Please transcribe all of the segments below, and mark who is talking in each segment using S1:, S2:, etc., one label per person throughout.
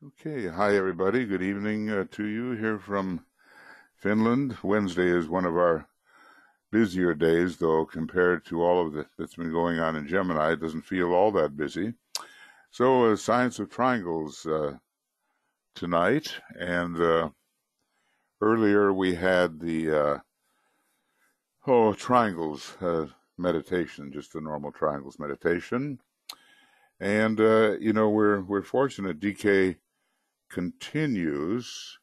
S1: Okay, hi everybody. Good evening to you here from Finland. Wednesday is one of our busier days, though compared to all of that's been going on in Gemini, it doesn't feel all that busy. So, science of triangles tonight, and earlier we had the triangles meditation, just the normal triangles meditation, and we're fortunate. DK continues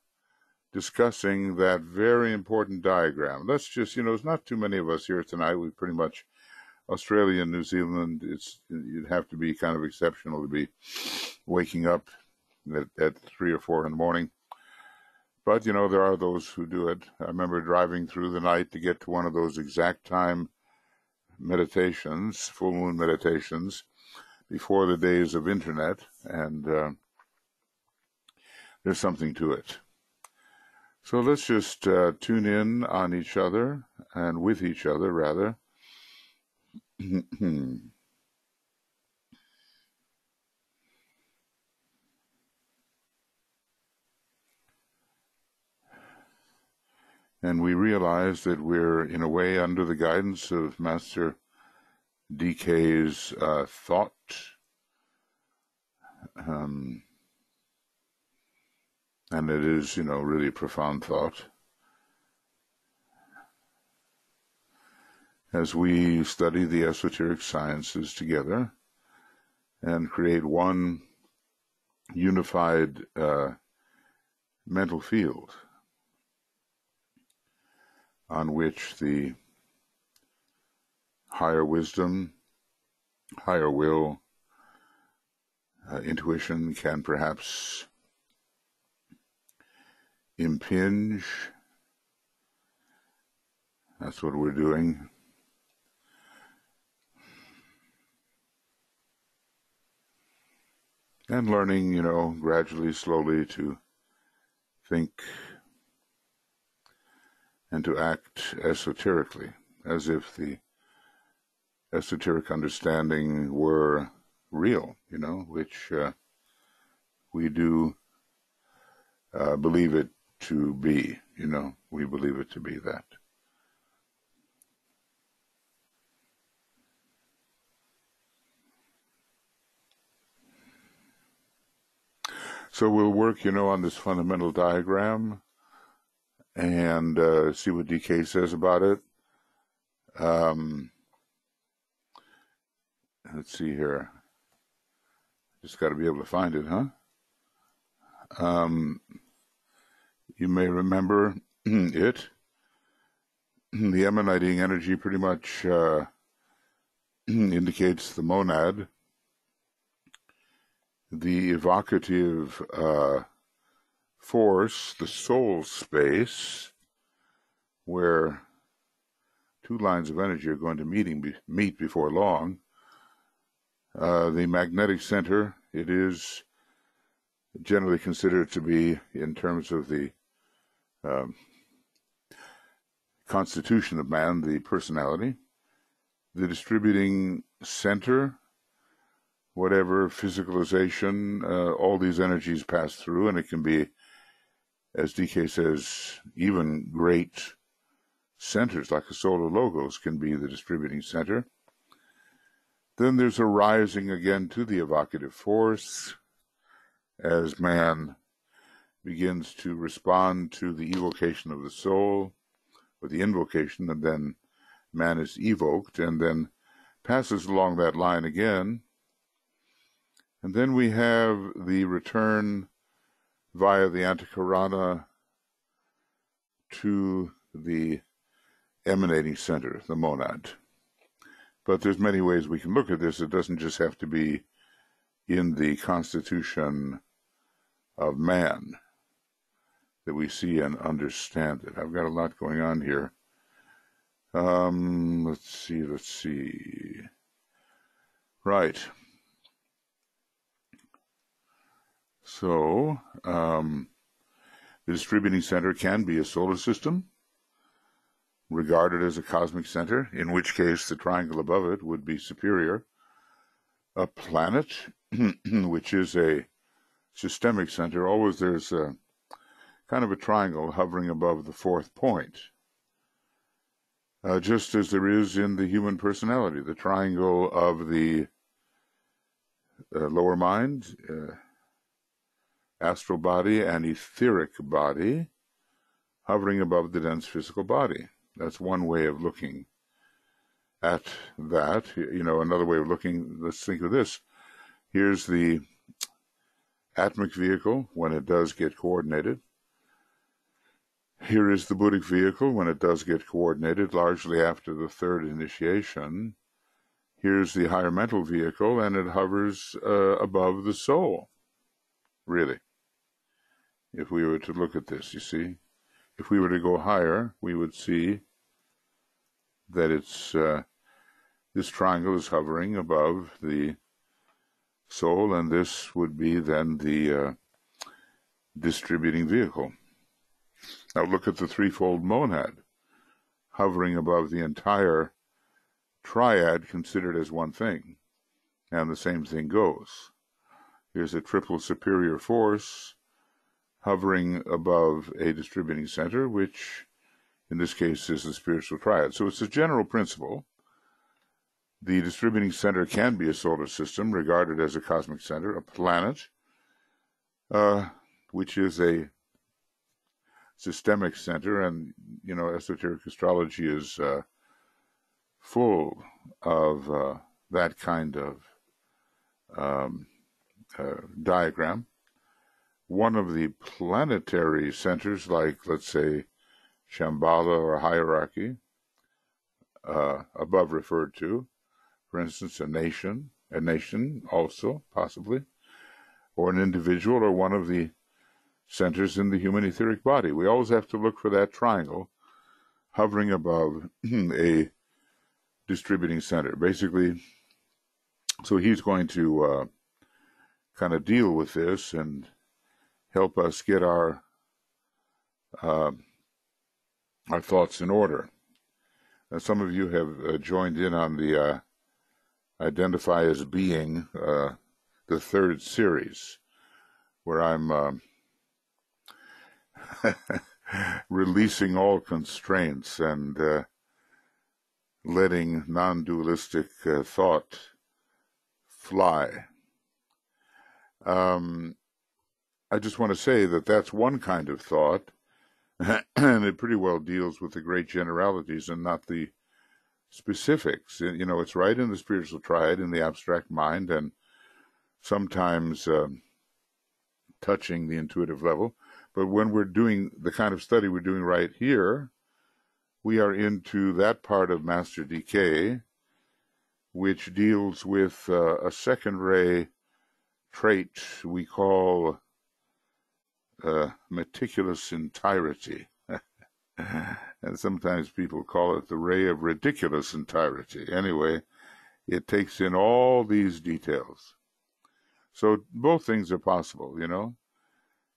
S1: discussing that very important diagram. Let's just, there's not too many of us here tonight. We pretty much, Australia and New Zealand, you'd have to be kind of exceptional to be waking up at 3 or 4 in the morning. But, there are those who do it. I remember driving through the night to get to one of those exact time meditations, full moon meditations, before the days of internet, and there's something to it. So let's just tune in on each other, and with each other, rather. And we realize that we're, in a way, under the guidance of Master DK's thought. And it is, really a profound thought. As we study the esoteric sciences together and create one unified mental field on which the higher wisdom, higher will, intuition can perhaps impinge. That's what we're doing. And learning, gradually, slowly to think and to act esoterically, as if the esoteric understanding were real, which we do believe it to be, we believe it to be that. So we'll work, on this fundamental diagram and see what DK says about it. Let's see here. Just got to be able to find it, huh? You may remember it. The emanating energy pretty much indicates the monad. The evocative force, the soul space, where two lines of energy are going to meet before long. The magnetic center, it is generally considered to be, in terms of the constitution of man, the personality. The distributing center, whatever physicalization, all these energies pass through, and it can be, as DK says, even great centers, like a solar logos, can be the distributing center. Then there's a rising again to the evocative force, as man begins to respond to the evocation of the soul, or the invocation, and then man is evoked, and then passes along that line again. And then we have the return via the antahkarana to the emanating center, the monad. But there's many ways we can look at this. It doesn't just have to be in the constitution of man that we see and understand it. I've got a lot going on here. Let's see. Right. So, the distributing center can be a solar system, regarded as a cosmic center, in which case the triangle above it would be superior. A planet, which is a systemic center, always there's a kind of a triangle hovering above the fourth point, just as there is in the human personality, the triangle of the lower mind, astral body, and etheric body, hovering above the dense physical body. That's one way of looking at that. Another way of looking, let's think of this. Here's the atomic vehicle when it does get coordinated. Here is the Buddhic vehicle when it does get coordinated, largely after the third initiation. Here's the higher mental vehicle, and it hovers above the soul, really. If we were to look at this, you see, if we were to go higher, we would see that it's this triangle is hovering above the soul, and this would be then the distributing vehicle. Now look at the threefold monad, hovering above the entire triad considered as one thing, and the same thing goes. Here's a triple superior force hovering above a distributing center, which in this case is the spiritual triad. So it's a general principle. The distributing center can be a solar system, regarded as a cosmic center, a planet, which is a systemic center, and esoteric astrology is full of that kind of diagram. One of the planetary centers, like let's say Shambhala or hierarchy, above referred to, for instance, a nation also possibly, or an individual, or one of the centers in the human etheric body. We always have to look for that triangle hovering above a distributing center. Basically, so he's going to kind of deal with this and help us get our thoughts in order. Some of you have joined in on the Identify as Being, the third series, where I'm releasing all constraints and letting non-dualistic thought fly. I just want to say that that's one kind of thought, and it pretty well deals with the great generalities and not the specifics. It's right in the spiritual triad, in the abstract mind, and sometimes touching the intuitive level. But when we're doing the kind of study we're doing right here, we are into that part of Master DK, which deals with a second-ray trait we call meticulous entirety. And sometimes people call it the ray of ridiculous entirety. Anyway, it takes in all these details. So both things are possible,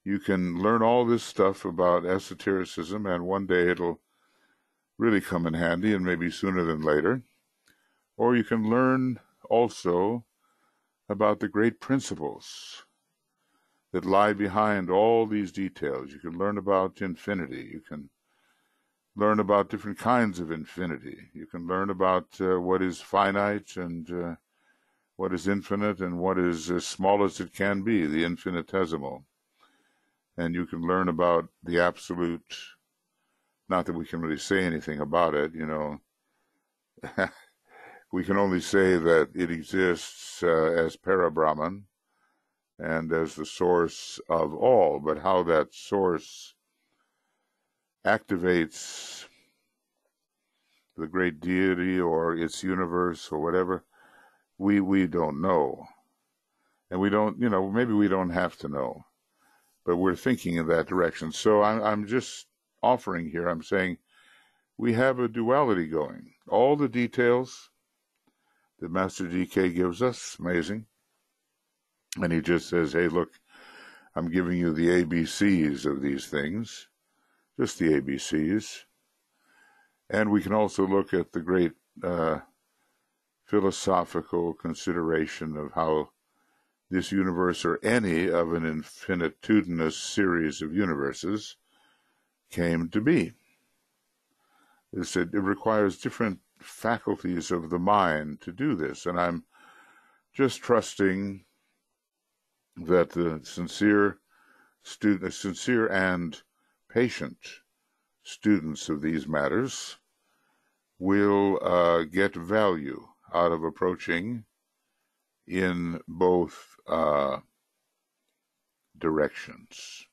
S1: You can learn all this stuff about esotericism, and one day it'll really come in handy, and maybe sooner than later. Or you can learn also about the great principles that lie behind all these details. You can learn about infinity. You can learn about different kinds of infinity. You can learn about what is finite and what is infinite and what is as small as it can be, the infinitesimal. And you can learn about the absolute, not that we can really say anything about it, We can only say that it exists as Parabrahman and as the source of all, but how that source activates the great deity or its universe or whatever, we don't know. And we don't, maybe we don't have to know, but we're thinking in that direction. So I'm just offering here, I'm saying we have a duality going. All the details that Master DK gives us, amazing. And he just says, hey, look, I'm giving you the ABCs of these things, just the ABCs. And we can also look at the great philosophical consideration of how this universe or any of an infinitudinous series of universes came to be. It requires different faculties of the mind to do this, and I'm just trusting that the sincere and patient students of these matters will get value out of approaching in both directions.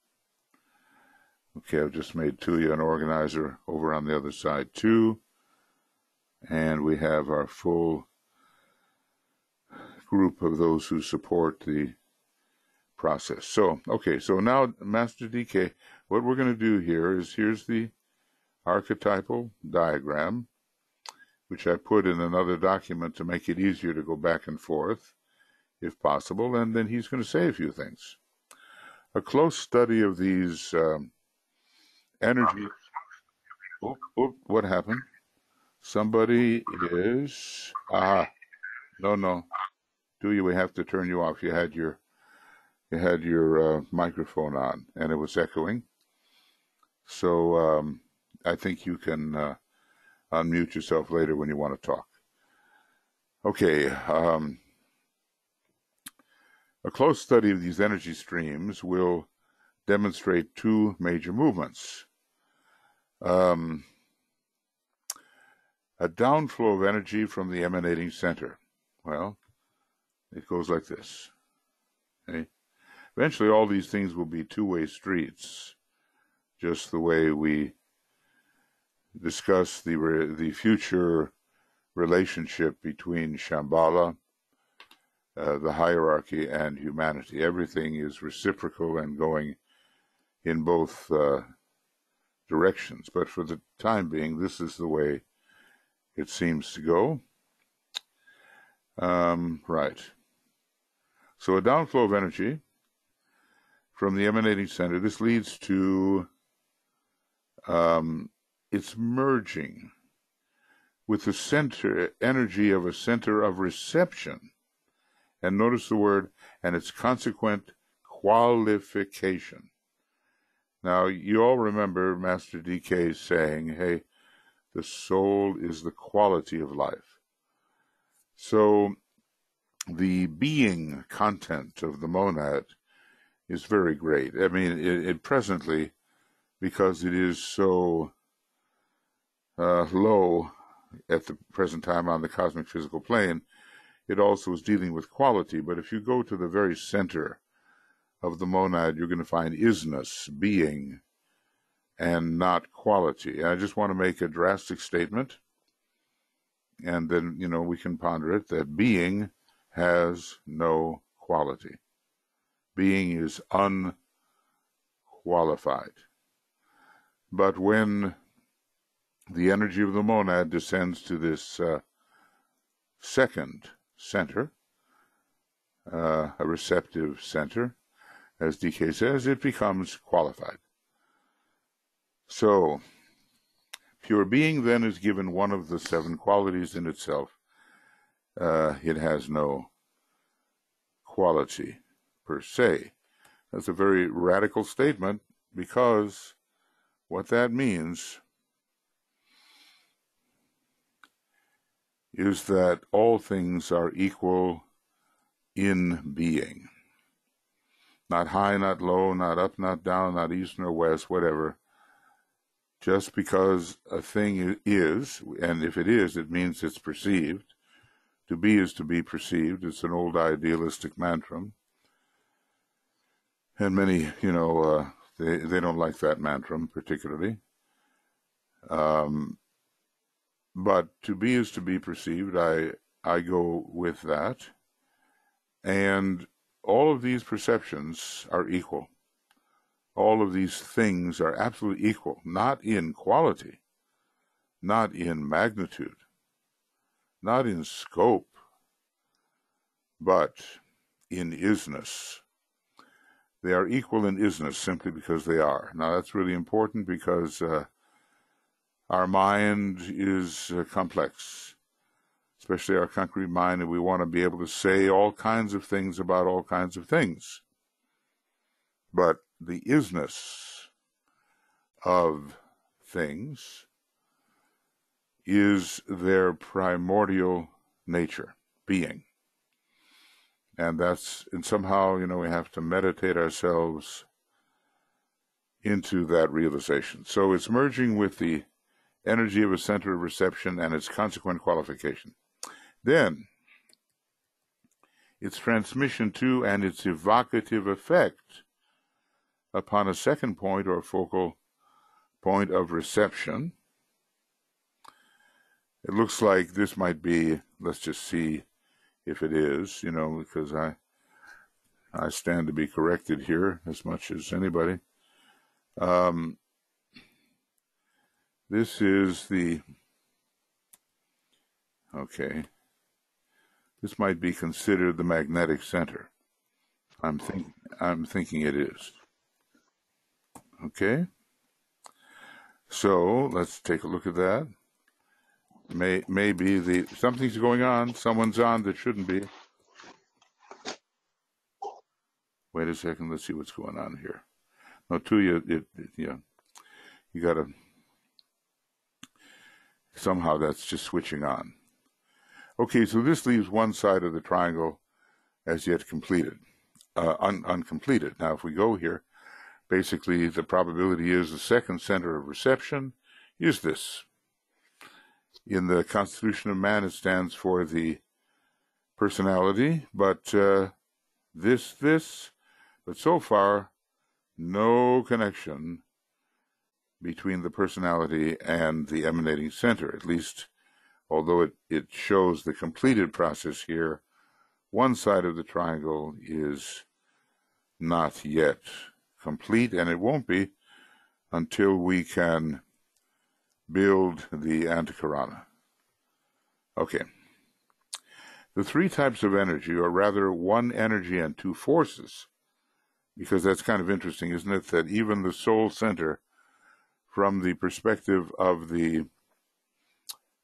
S1: Okay, I've just made Tuya an organizer over on the other side too, and we have our full group of those who support the process. So, okay, so now, Master DK, what we're going to do here is, here's the archetypal diagram, which I put in another document to make it easier to go back and forth, if possible, and then he's going to say a few things. A close study of these energy... Oh, what happened? Somebody is... No. We have to turn you off. You had your microphone on, and it was echoing. So I think you can unmute yourself later when you want to talk. Okay. A close study of these energy streams will demonstrate two major movements. A downflow of energy from the emanating center. Well, it goes like this. Okay? Eventually, all these things will be two-way streets, just the way we discuss the future relationship between Shambhala, the hierarchy, and humanity. Everything is reciprocal and going in both directions. But for the time being, this is the way it seems to go. Right. So a downflow of energy from the emanating center, this leads to its merging with the center energy of a center of reception. And notice the word, and its consequent qualification. Now, you all remember Master DK saying, hey, the soul is the quality of life. So the being content of the monad is very great. I mean, it presently, because it is so low at the present time on the cosmic physical plane, it also is dealing with quality. But if you go to the very center of the monad, you're going to find isness, being, and not quality. I just want to make a drastic statement, and then, we can ponder it, that being has no quality. Being is unqualified. But when the energy of the monad descends to this second center, a receptive center, as DK says, it becomes qualified. So, pure being then is given one of the 7 qualities in itself. It has no quality per se. That's a very radical statement, because what that means is that all things are equal in being. Not high, not low, not up, not down, not east nor west, whatever. Just because a thing is, and if it is, it means it's perceived. To be is to be perceived. It's an old idealistic mantra. And many, they don't like that mantra particularly. But to be is to be perceived. I go with that. And all of these perceptions are equal. All of these things are absolutely equal, not in quality, not in magnitude, not in scope, but in isness. They are equal in isness simply because they are. Now, that's really important, because our mind is complex. especially our concrete mind, and we want to be able to say all kinds of things about all kinds of things. But the isness of things is their primordial nature, being. And somehow, we have to meditate ourselves into that realization. So it's merging with the energy of a center of reception and its consequent qualification. Then, its transmission to and its evocative effect upon a second point or focal point of reception. It looks like this might be, let's just see if it is, because I stand to be corrected here as much as anybody. This is this might be considered the magnetic center. I'm thinking it is. Okay? So, let's take a look at that. Maybe something's going on, someone's on that shouldn't be. Wait a second, let's see what's going on here. No, you gotta, somehow that's just switching on. Okay, so this leaves one side of the triangle as yet completed, uncompleted. Now, if we go here, basically the probability is the second center of reception is this. In the constitution of man, it stands for the personality, but but so far, no connection between the personality and the emanating center, at least, although it shows the completed process here, one side of the triangle is not yet complete, and it won't be until we can build the antahkarana. Okay. The three types of energy, or rather one energy and two forces, because that's kind of interesting, isn't it, that even the soul center, from the perspective of the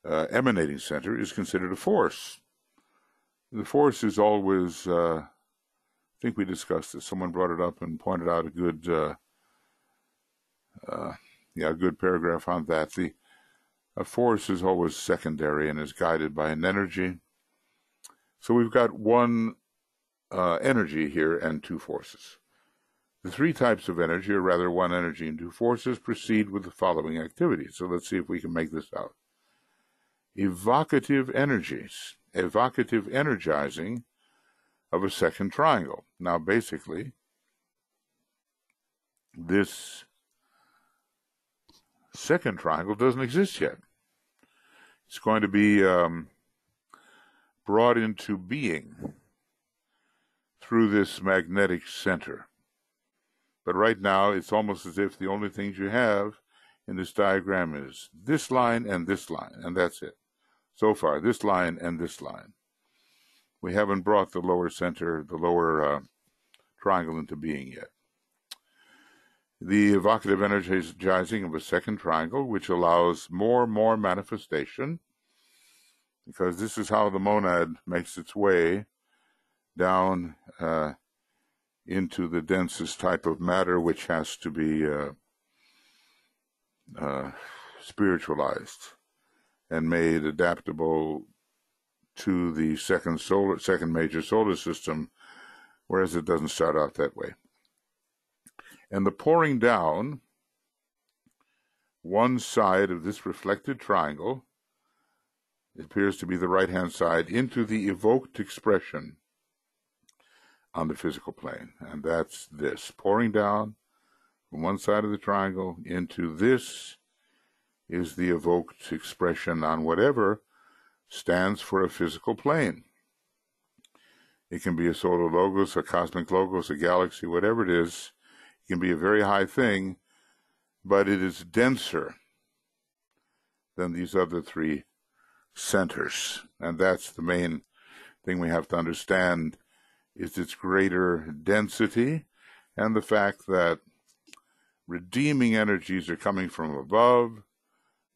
S1: emanating center, is considered a force. The force is always, I think we discussed this, someone brought it up and pointed out a good paragraph on that. A force is always secondary and is guided by an energy. So we've got one energy here and two forces. The three types of energy, or rather one energy and two forces, proceed with the following activities. So let's see if we can make this out. Evocative energies, evocative energizing of a second triangle. Now basically, this second triangle doesn't exist yet. It's going to be brought into being through this magnetic center. But right now, it's almost as if the only things you have in this diagram is this line, and that's it. So far, this line and this line. We haven't brought the lower center, the lower triangle into being yet. The evocative energizing of a second triangle, which allows more manifestation, because this is how the monad makes its way down into the densest type of matter, which has to be spiritualized and made adaptable to the second major solar system, whereas it doesn't start out that way. And the pouring down one side of this reflected triangle, it appears to be the right-hand side, into the evoked expression on the physical plane. And that's this, pouring down from one side of the triangle into this is the evoked expression on whatever stands for a physical plane. It can be a solar logos, a cosmic logos, a galaxy, whatever it is. It can be a very high thing, but it is denser than these other three centers. And that's the main thing we have to understand, is its greater density and the fact that redeeming energies are coming from above,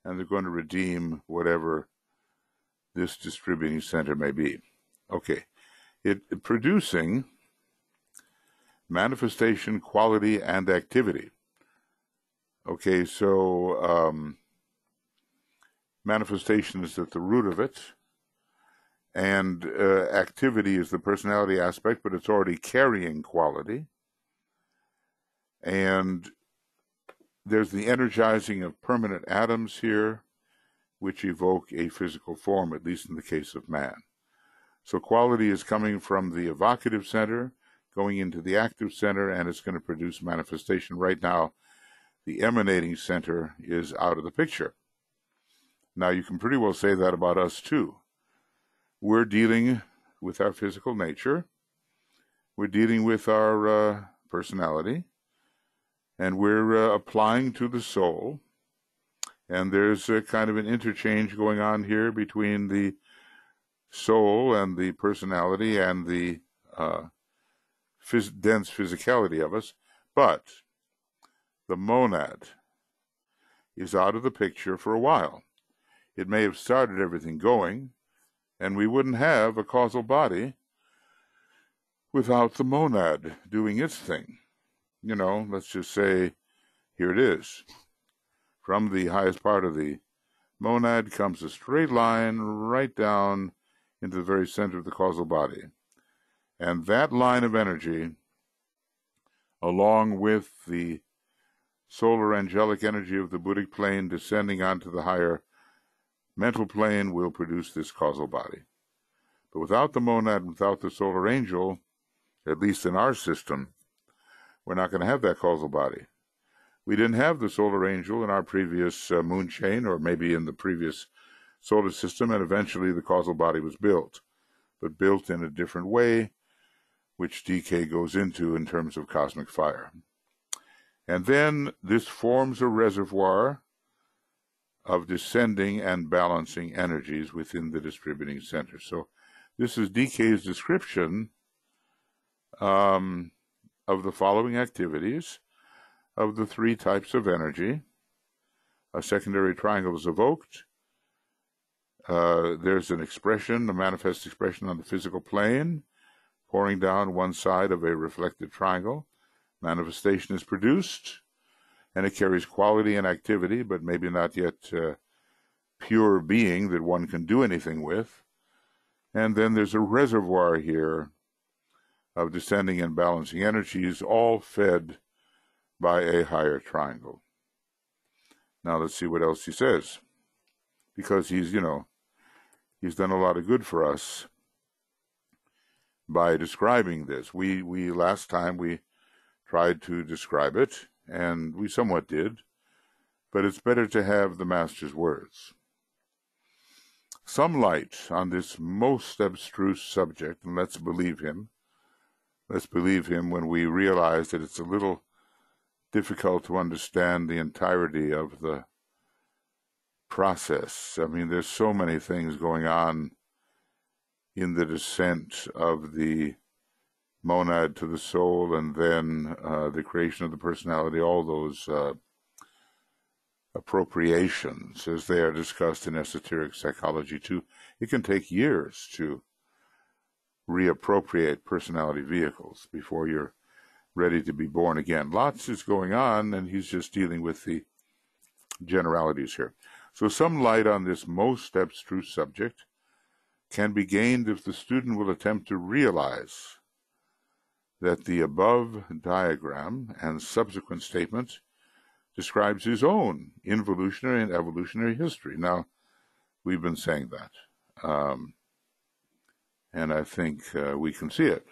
S1: and they're going to redeem whatever this distributing center may be. Okay, it producing manifestation, quality, and activity. Okay, so manifestation is at the root of it, and activity is the personality aspect, but it's already carrying quality. And there's the energizing of permanent atoms here, which evoke a physical form, at least in the case of man. So quality is coming from the evocative center, going into the active center, and it's going to produce manifestation. Right now, the emanating center is out of the picture. Now, you can pretty well say that about us, too. We're dealing with our physical nature. We're dealing with our personality. And we're applying to the soul. And there's a kind of an interchange going on here between the soul and the personality and the dense physicality of us. But the monad is out of the picture for a while. It may have started everything going, and we wouldn't have a causal body without the monad doing its thing. You know, let's just say, here it is. From the highest part of the monad comes a straight line right down into the very center of the causal body. And that line of energy, along with the solar angelic energy of the Buddhic plane descending onto the higher mental plane, will produce this causal body. But without the monad, without the solar angel, at least in our system, we're not going to have that causal body. We didn't have the solar angel in our previous moon chain, or maybe in the previous solar system, and eventually the causal body was built, but built in a different way, which DK goes into in terms of cosmic fire. And then this forms a reservoir of descending and balancing energies within the distributing center. So this is DK's description of the following activities of the three types of energy. A secondary triangle is evoked. There's an expression, a manifest expression on the physical plane, pouring down one side of a reflected triangle. Manifestation is produced, and it carries quality and activity, but maybe not yet pure being that one can do anything with. And then there's a reservoir here of descending and balancing energies, all fed by a higher triangle. Now let's see what else he says, because he's done a lot of good for us by describing this. We last time we tried to describe it, and we somewhat did, but it's better to have the Master's words. Some light on this most abstruse subject, and let's believe him. Let's believe him when we realize that it's a little difficult to understand the entirety of the process. I mean, there's so many things going on in the descent of the monad to the soul, and then the creation of the personality, all those appropriations, as they are discussed in esoteric psychology too. It can take years to reappropriate personality vehicles before you're ready to be born again. Lots is going on, and he's just dealing with the generalities here. So some light on this most abstruse subject can be gained if the student will attempt to realize that the above diagram and subsequent statement describes his own involutionary and evolutionary history. Now, we've been saying that, and I think we can see it.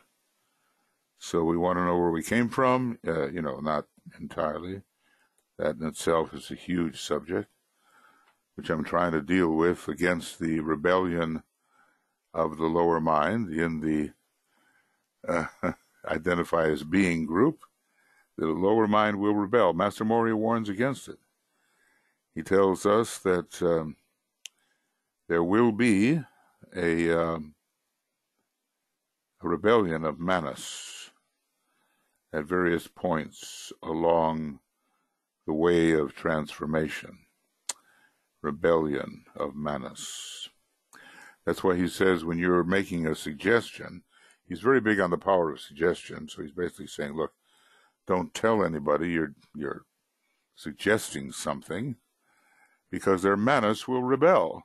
S1: So we want to know where we came from, not entirely. That in itself is a huge subject, which I'm trying to deal with against the rebellion of the lower mind in the identify as being group. The lower mind will rebel. Master Moria warns against it. He tells us that there will be a rebellion of Manas at various points along the way of transformation. Rebellion of Manas. That's why he says when you're making a suggestion, he's very big on the power of suggestion. So he's basically saying, look, don't tell anybody you're suggesting something, because their manas will rebel.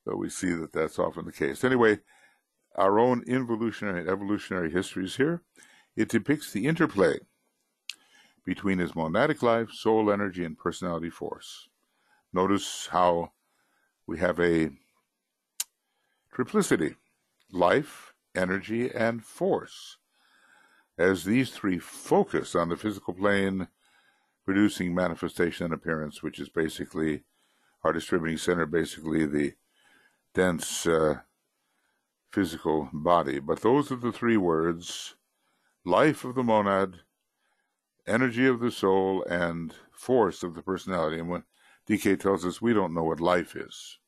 S1: So we see that that's often the case. Anyway, our own involutionary and evolutionary histories here, it depicts the interplay between his monadic life, soul energy, and personality force. Notice how we have a triplicity: life, energy, and force, as these three focus on the physical plane, producing manifestation and appearance, which is basically our distributing center, basically the dense physical body. But those are the three words: life of the monad, energy of the soul, and force of the personality. And when DK tells us we don't know what life is,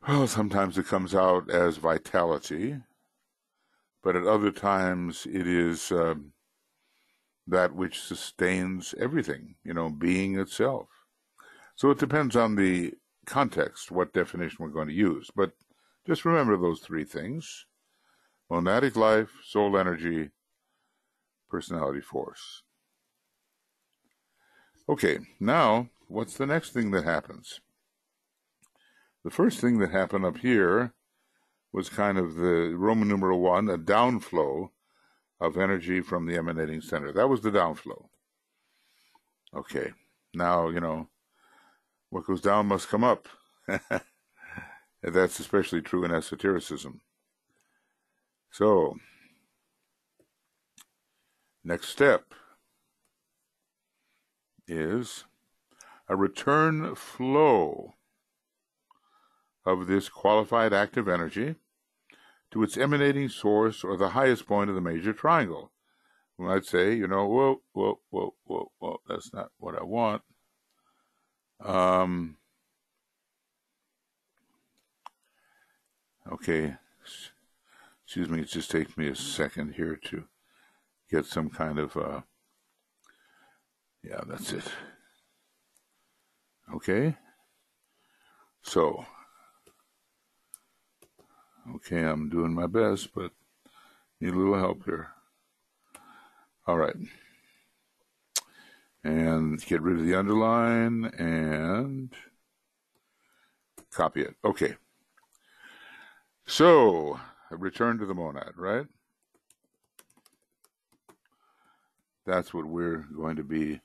S1: well, sometimes it comes out as vitality, but at other times it is that which sustains everything, being itself. So it depends on the context, what definition we're going to use. But just remember those three things: monadic life, soul energy, personality force. Okay, now, what's the next thing that happens? The first thing that happened up here was kind of the Roman numeral 1, a downflow of energy from the emanating center. That was the downflow. Okay, now, what goes down must come up. That's especially true in esotericism. So, next step is a return flow of this qualified active energy to its source or the highest point of the major triangle. We might say, whoa, that's not what I want. Okay, excuse me, it just takes me a second here to get some kind of, yeah, that's it. Okay, so, okay, I'm doing my best, but need a little help here. All right. And get rid of the underline and copy it. Okay. So, return to the monad, right? That's what we're going to be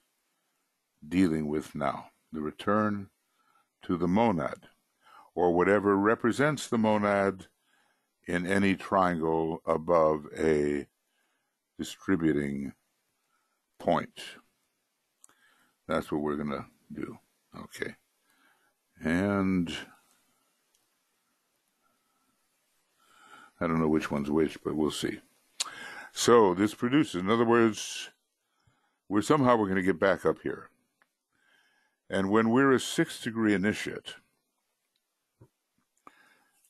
S1: dealing with now. The return to the monad, or whatever represents the monad in any triangle above a distributing point. That's what we're going to do. Okay. And I don't know which one's which, but we'll see. So this produces, in other words, we're going to get back up here. And when we're a 6th degree initiate,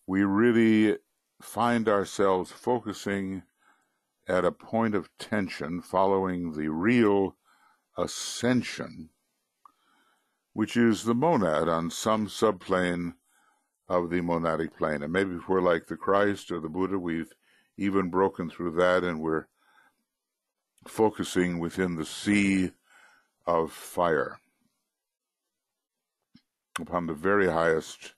S1: we really find ourselves focusing at a point of tension following the real ascension, which is the monad on some subplane of the monadic plane. And maybe if we're like the Christ or the Buddha, we've even broken through that and we're focusing within the sea of fire upon the very highest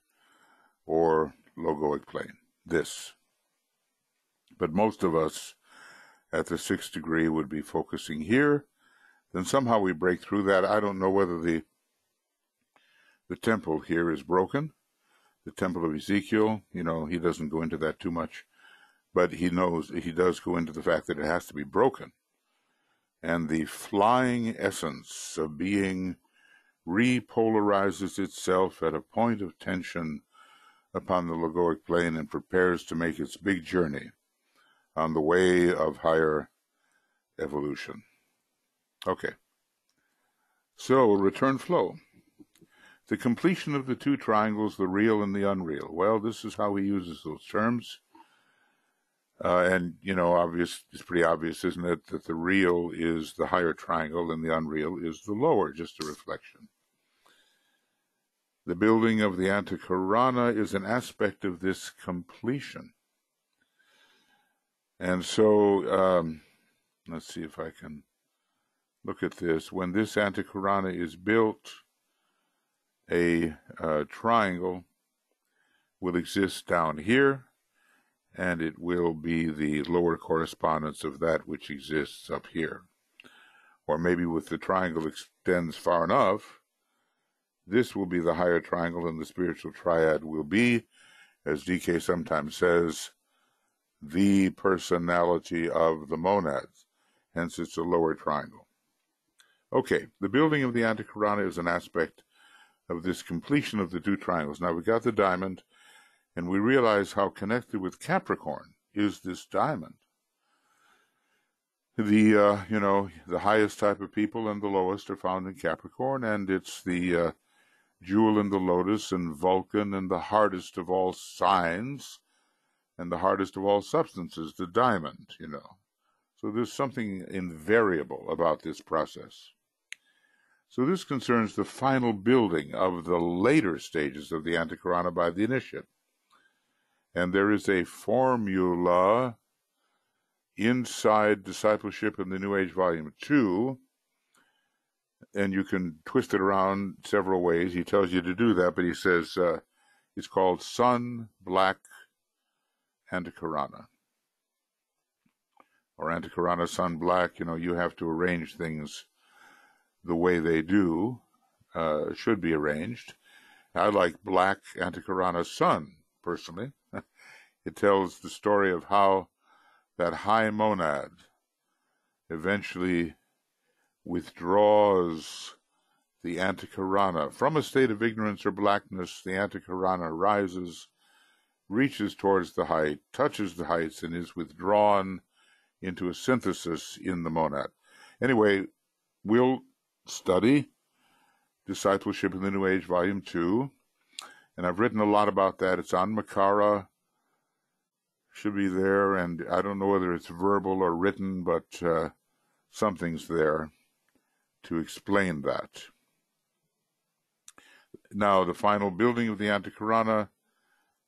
S1: or logoic plane, this. But most of us at the 6th degree would be focusing here. Then somehow we break through that. I don't know whether the temple here is broken. The temple of Ezekiel, he doesn't go into that too much, but he does go into the fact that it has to be broken. And the flying essence of being repolarizes itself at a point of tension upon the logoic plane and prepares to make its big journey on the way of higher evolution. Okay. So, return flow. The completion of the two triangles, the real and the unreal. Well, this is how he uses those terms. And, it's pretty obvious, isn't it, that the real is the higher triangle and the unreal is the lower, just a reflection. The building of the antahkarana is an aspect of this completion. And so, let's see if I can look at this. When this antahkarana is built, a triangle will exist down here, and it will be the lower correspondence of that which exists up here. Or maybe with the triangle extends far enough, this will be the higher triangle, and the spiritual triad will be, as DK sometimes says, the personality of the monads. Hence, it's a lower triangle. Okay, the building of the antahkarana is an aspect of this completion of the two triangles. Now, we got the diamond, and we realize how connected with Capricorn is this diamond. The highest type of people and the lowest are found in Capricorn, and it's the jewel in the lotus and Vulcan and the hardest of all signs and the hardest of all substances, the diamond, So there's something invariable about this process. So this concerns the final building of the later stages of the antahkarana by the initiate. And there is a formula inside Discipleship in the New Age, Volume 2, and you can twist it around several ways. He tells you to do that, but he says it's called Sun Black Antahkarana. Or Antahkarana Sun Black. You have to arrange things the way they do, should be arranged. I like Black Antahkarana Sun, personally. It tells the story of how that high monad eventually withdraws the antahkarana. From a state of ignorance or blackness, the antahkarana rises, reaches towards the height, touches the heights, and is withdrawn into a synthesis in the monad. Anyway, we'll study Discipleship in the New Age, Volume 2, and I've written a lot about that. It's on Makara, should be there, and I don't know whether it's verbal or written, but something's there to explain that. Now, the final building of the antahkarana,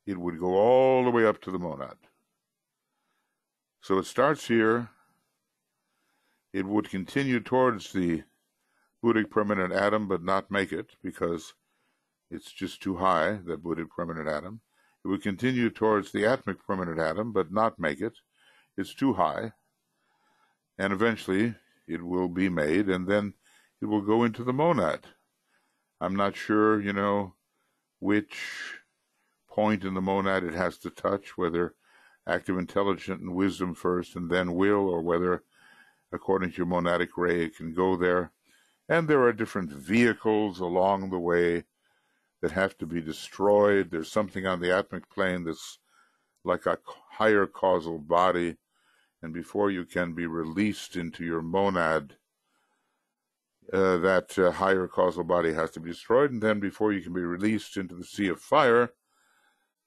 S1: it would go all the way up to the monad. So it starts here. It would continue towards the Buddhic permanent atom, but not make it, because it's just too high, the Buddhic permanent atom. It would continue towards the Atmic permanent atom, but not make it. It's too high. And eventually it will be made, and then it will go into the monad. I'm not sure, which point in the monad it has to touch, whether active intelligence and wisdom first and then will, or whether, according to your monadic ray, it can go there. And there are different vehicles along the way that have to be destroyed. There's something on the atmic plane that's like a higher causal body, and before you can be released into your monad, that higher causal body has to be destroyed, and then before you can be released into the sea of fire,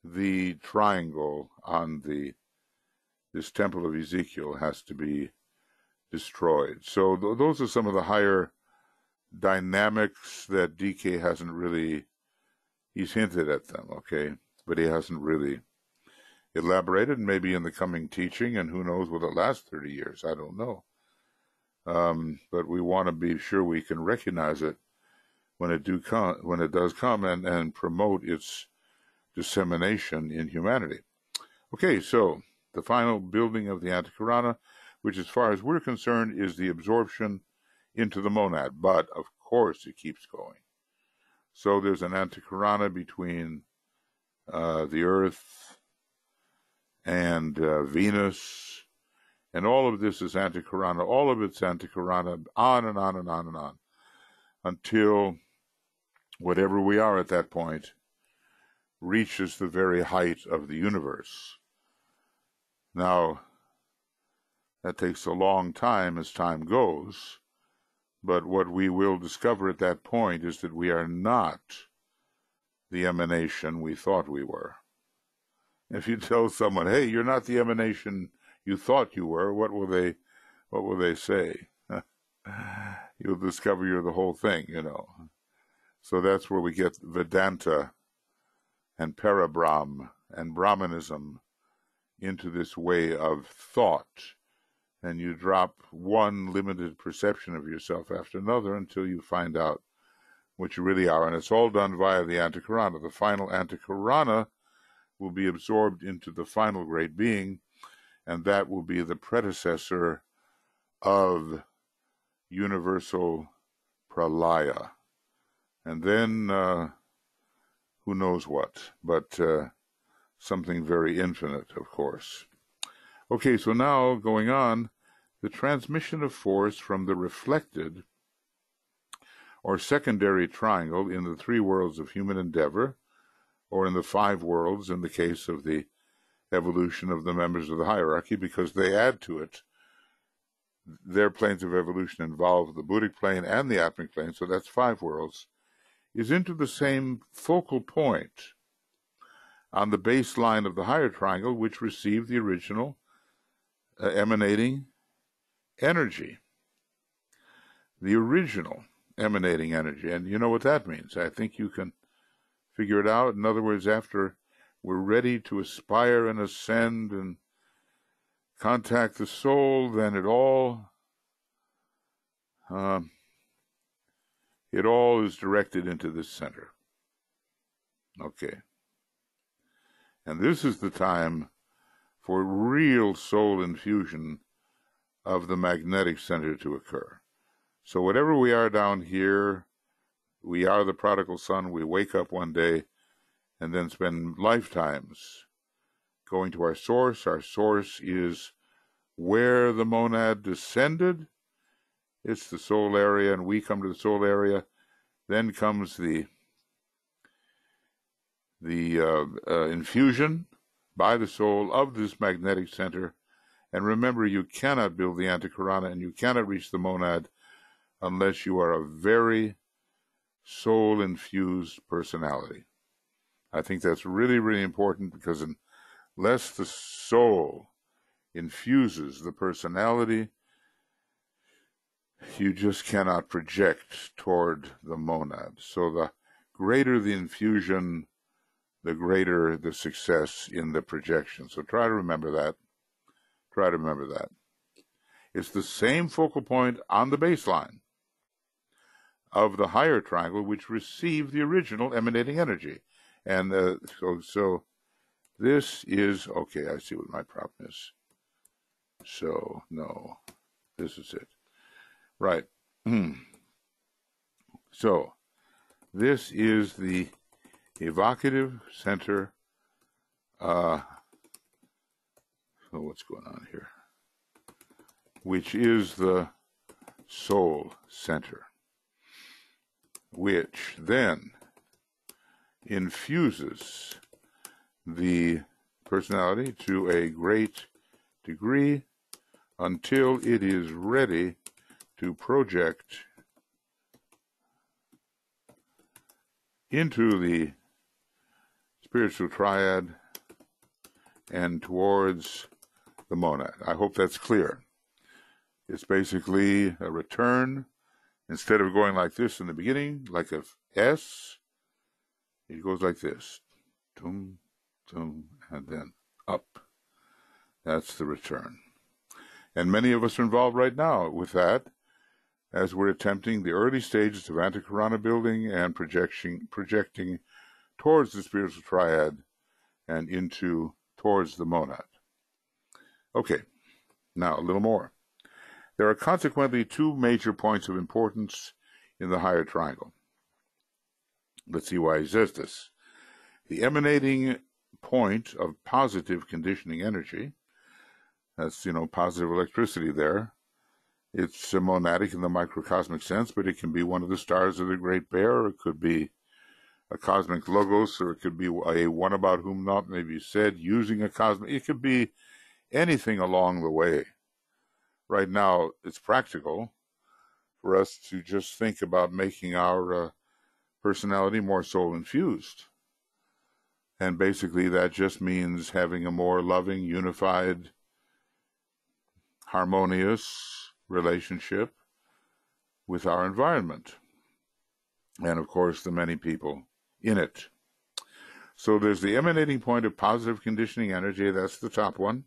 S1: the triangle on this temple of Ezekiel has to be destroyed. So those are some of the higher dynamics that DK hasn't really, he's hinted at them, okay, but he hasn't really elaborated. Maybe in the coming teaching, and who knows, will it last 30 years? I don't know. But we want to be sure we can recognize it when it does come, and promote its dissemination in humanity. Okay, so the final building of the antahkarana, which as far as we're concerned is the absorption into the monad, but of course it keeps going. So there's an antahkarana between the Earth and Venus, and all of this is antahkarana. All of it's antahkarana, on and on and on and on, until whatever we are at that point reaches the very height of the universe. Now, that takes a long time as time goes, but what we will discover at that point is that we are not the emanation we thought we were. If you tell someone, hey, you're not the emanation you thought you were, what will they say? You'll discover you're the whole thing, So that's where we get Vedanta and Parabrahm and Brahmanism into this way of thought. And you drop one limited perception of yourself after another until you find out what you really are. And it's all done via the antahkarana. The final antahkarana will be absorbed into the final great being, and that will be the predecessor of universal pralaya. And then who knows what, but something very infinite, of course. Okay, so now going on, the transmission of force from the reflected or secondary triangle in the three worlds of human endeavor, or in the five worlds in the case of the evolution of the members of the hierarchy, because they add to it. Their planes of evolution involve the Buddhic plane and the Atmic plane, so that's five worlds, is into the same focal point on the baseline of the higher triangle, which received the original emanating energy. The original emanating energy. And you know what that means. I think you can figure it out. In other words, after we're ready to aspire and ascend and contact the soul, then it all is directed into this center. Okay. And this is the time for real soul infusion of the magnetic center to occur. So whatever we are down here, we are the prodigal son. We wake up one day and then spend lifetimes going to our source. Our source is where the monad descended. It's the soul area, and we come to the soul area. Then comes the infusion by the soul of this magnetic center. And remember, you cannot build the antahkarana and you cannot reach the monad unless you are a very soul-infused personality. I think that's really, really important, because unless the soul infuses the personality, you just cannot project toward the monad. So the greater the infusion, the greater the success in the projection. So try to remember that. Try to remember that. It's the same focal point on the baseline of the higher triangle, which received the original emanating energy. And so this is, okay, I see what my problem is. So, no, this is it. Right. So, this is the evocative center. So what's going on here? Which is the soul center, which then infuses the personality to a great degree until it is ready to project into the spiritual triad and towards the monad. I hope that's clear. It's basically a return. Instead of going like this in the beginning, like a S, it goes like this. Tum, tum, and then up. That's the return. And many of us are involved right now with that, as we're attempting the early stages of antahkarana building and projecting towards the spiritual triad and towards the monad. Okay, now a little more. There are consequently two major points of importance in the higher triangle. Let's see why he says this. The emanating point of positive conditioning energy, that's, positive electricity there. It's monadic in the microcosmic sense, but it can be one of the stars of the Great Bear, or it could be a cosmic logos, or it could be a one about whom not may be said, using a cosmic. It could be anything along the way. Right now, it's practical for us to just think about making our personality more soul-infused. And basically, that just means having a more loving, unified, harmonious relationship with our environment. and of course the many people in it. So there's the emanating point of positive conditioning energy, that's the top one.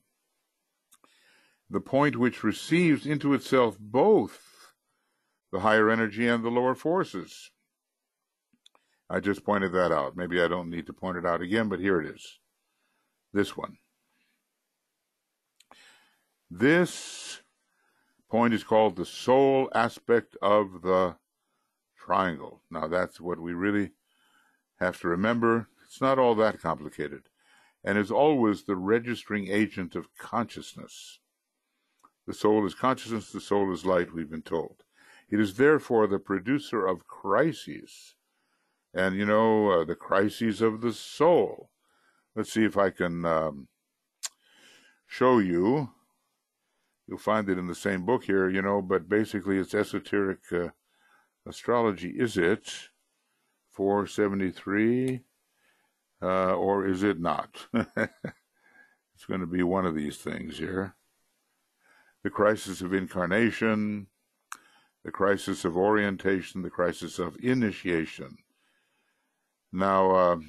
S1: The point which receives into itself both the higher energy and the lower forces. I just pointed that out. Maybe I don't need to point it out again, but here it is. This one. This point is called the soul aspect of the triangle. Now that's what we really have to remember. It's not all that complicated, and is always the registering agent of consciousness. The soul is consciousness, the soul is light, we've been told. It is therefore the producer of crises, and the crises of the soul. Let's see if I can show you. You'll find it in the same book here, but basically it's Esoteric Astrology. Is it 473? Or is it not? It's going to be one of these things here. The crisis of incarnation, the crisis of orientation, the crisis of initiation. Now,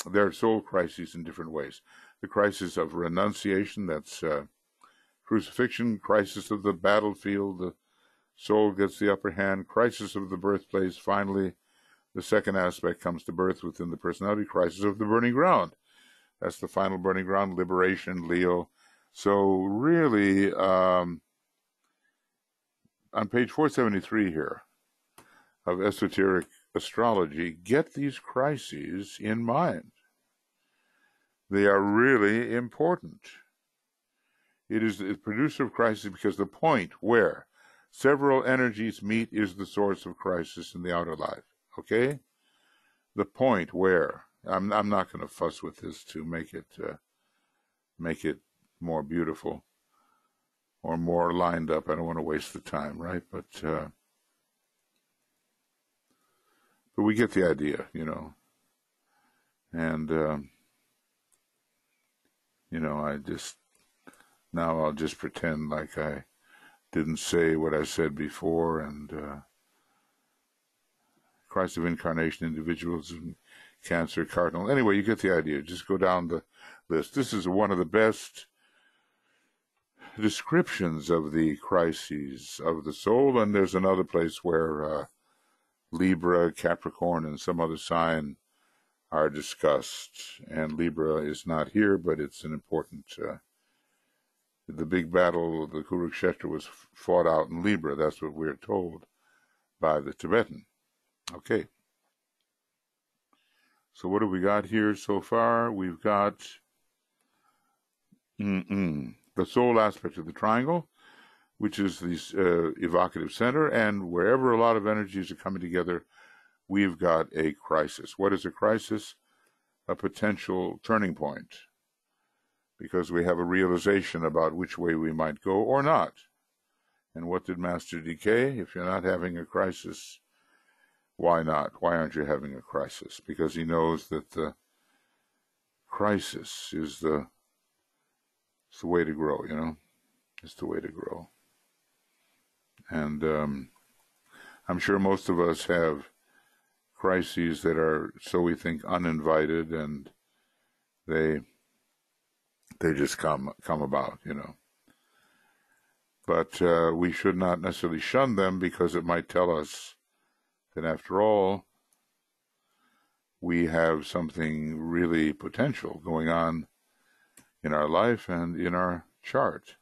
S1: there are soul crises in different ways. The crisis of renunciation, that's crucifixion. Crisis of the battlefield, the soul gets the upper hand. Crisis of the birthplace, finally, the second aspect comes to birth within the personality. Crisis of the burning ground. That's the final burning ground, liberation, Leo. So really, on page 473 here of Esoteric Astrology, get these crises in mind. They are really important. It is the producer of crisis because the point where several energies meet is the source of crisis in the outer life. Okay, the point where I'm not going to fuss with this to make it more beautiful or more lined up. I don't want to waste the time, right? But we get the idea, and I'll just pretend like I didn't say what I said before, and Christ of Incarnation, individualism, Cancer, Cardinal. Anyway, you get the idea. Just go down the list. This is one of the best descriptions of the crises of the soul, and there's another place where Libra, Capricorn, and some other sign are discussed, and Libra is not here, but it's an important... the big battle of the Kurukshetra was fought out in Libra. That's what we're told by the Tibetan. Okay. So what have we got here so far? We've got the soul aspect of the triangle, which is the evocative center, and wherever a lot of energies are coming together, we've got a crisis. What is a crisis? A potential turning point, because we have a realization about which way we might go or not. And what did Master decay? If you're not having a crisis, why not? Why aren't you having a crisis? Because he knows that the crisis is the way to grow, It's the way to grow. And I'm sure most of us have crises that are, so we think, uninvited, and they just come about, But we should not necessarily shun them, because it might tell us that after all, we have something really potential going on in our life and in our chart.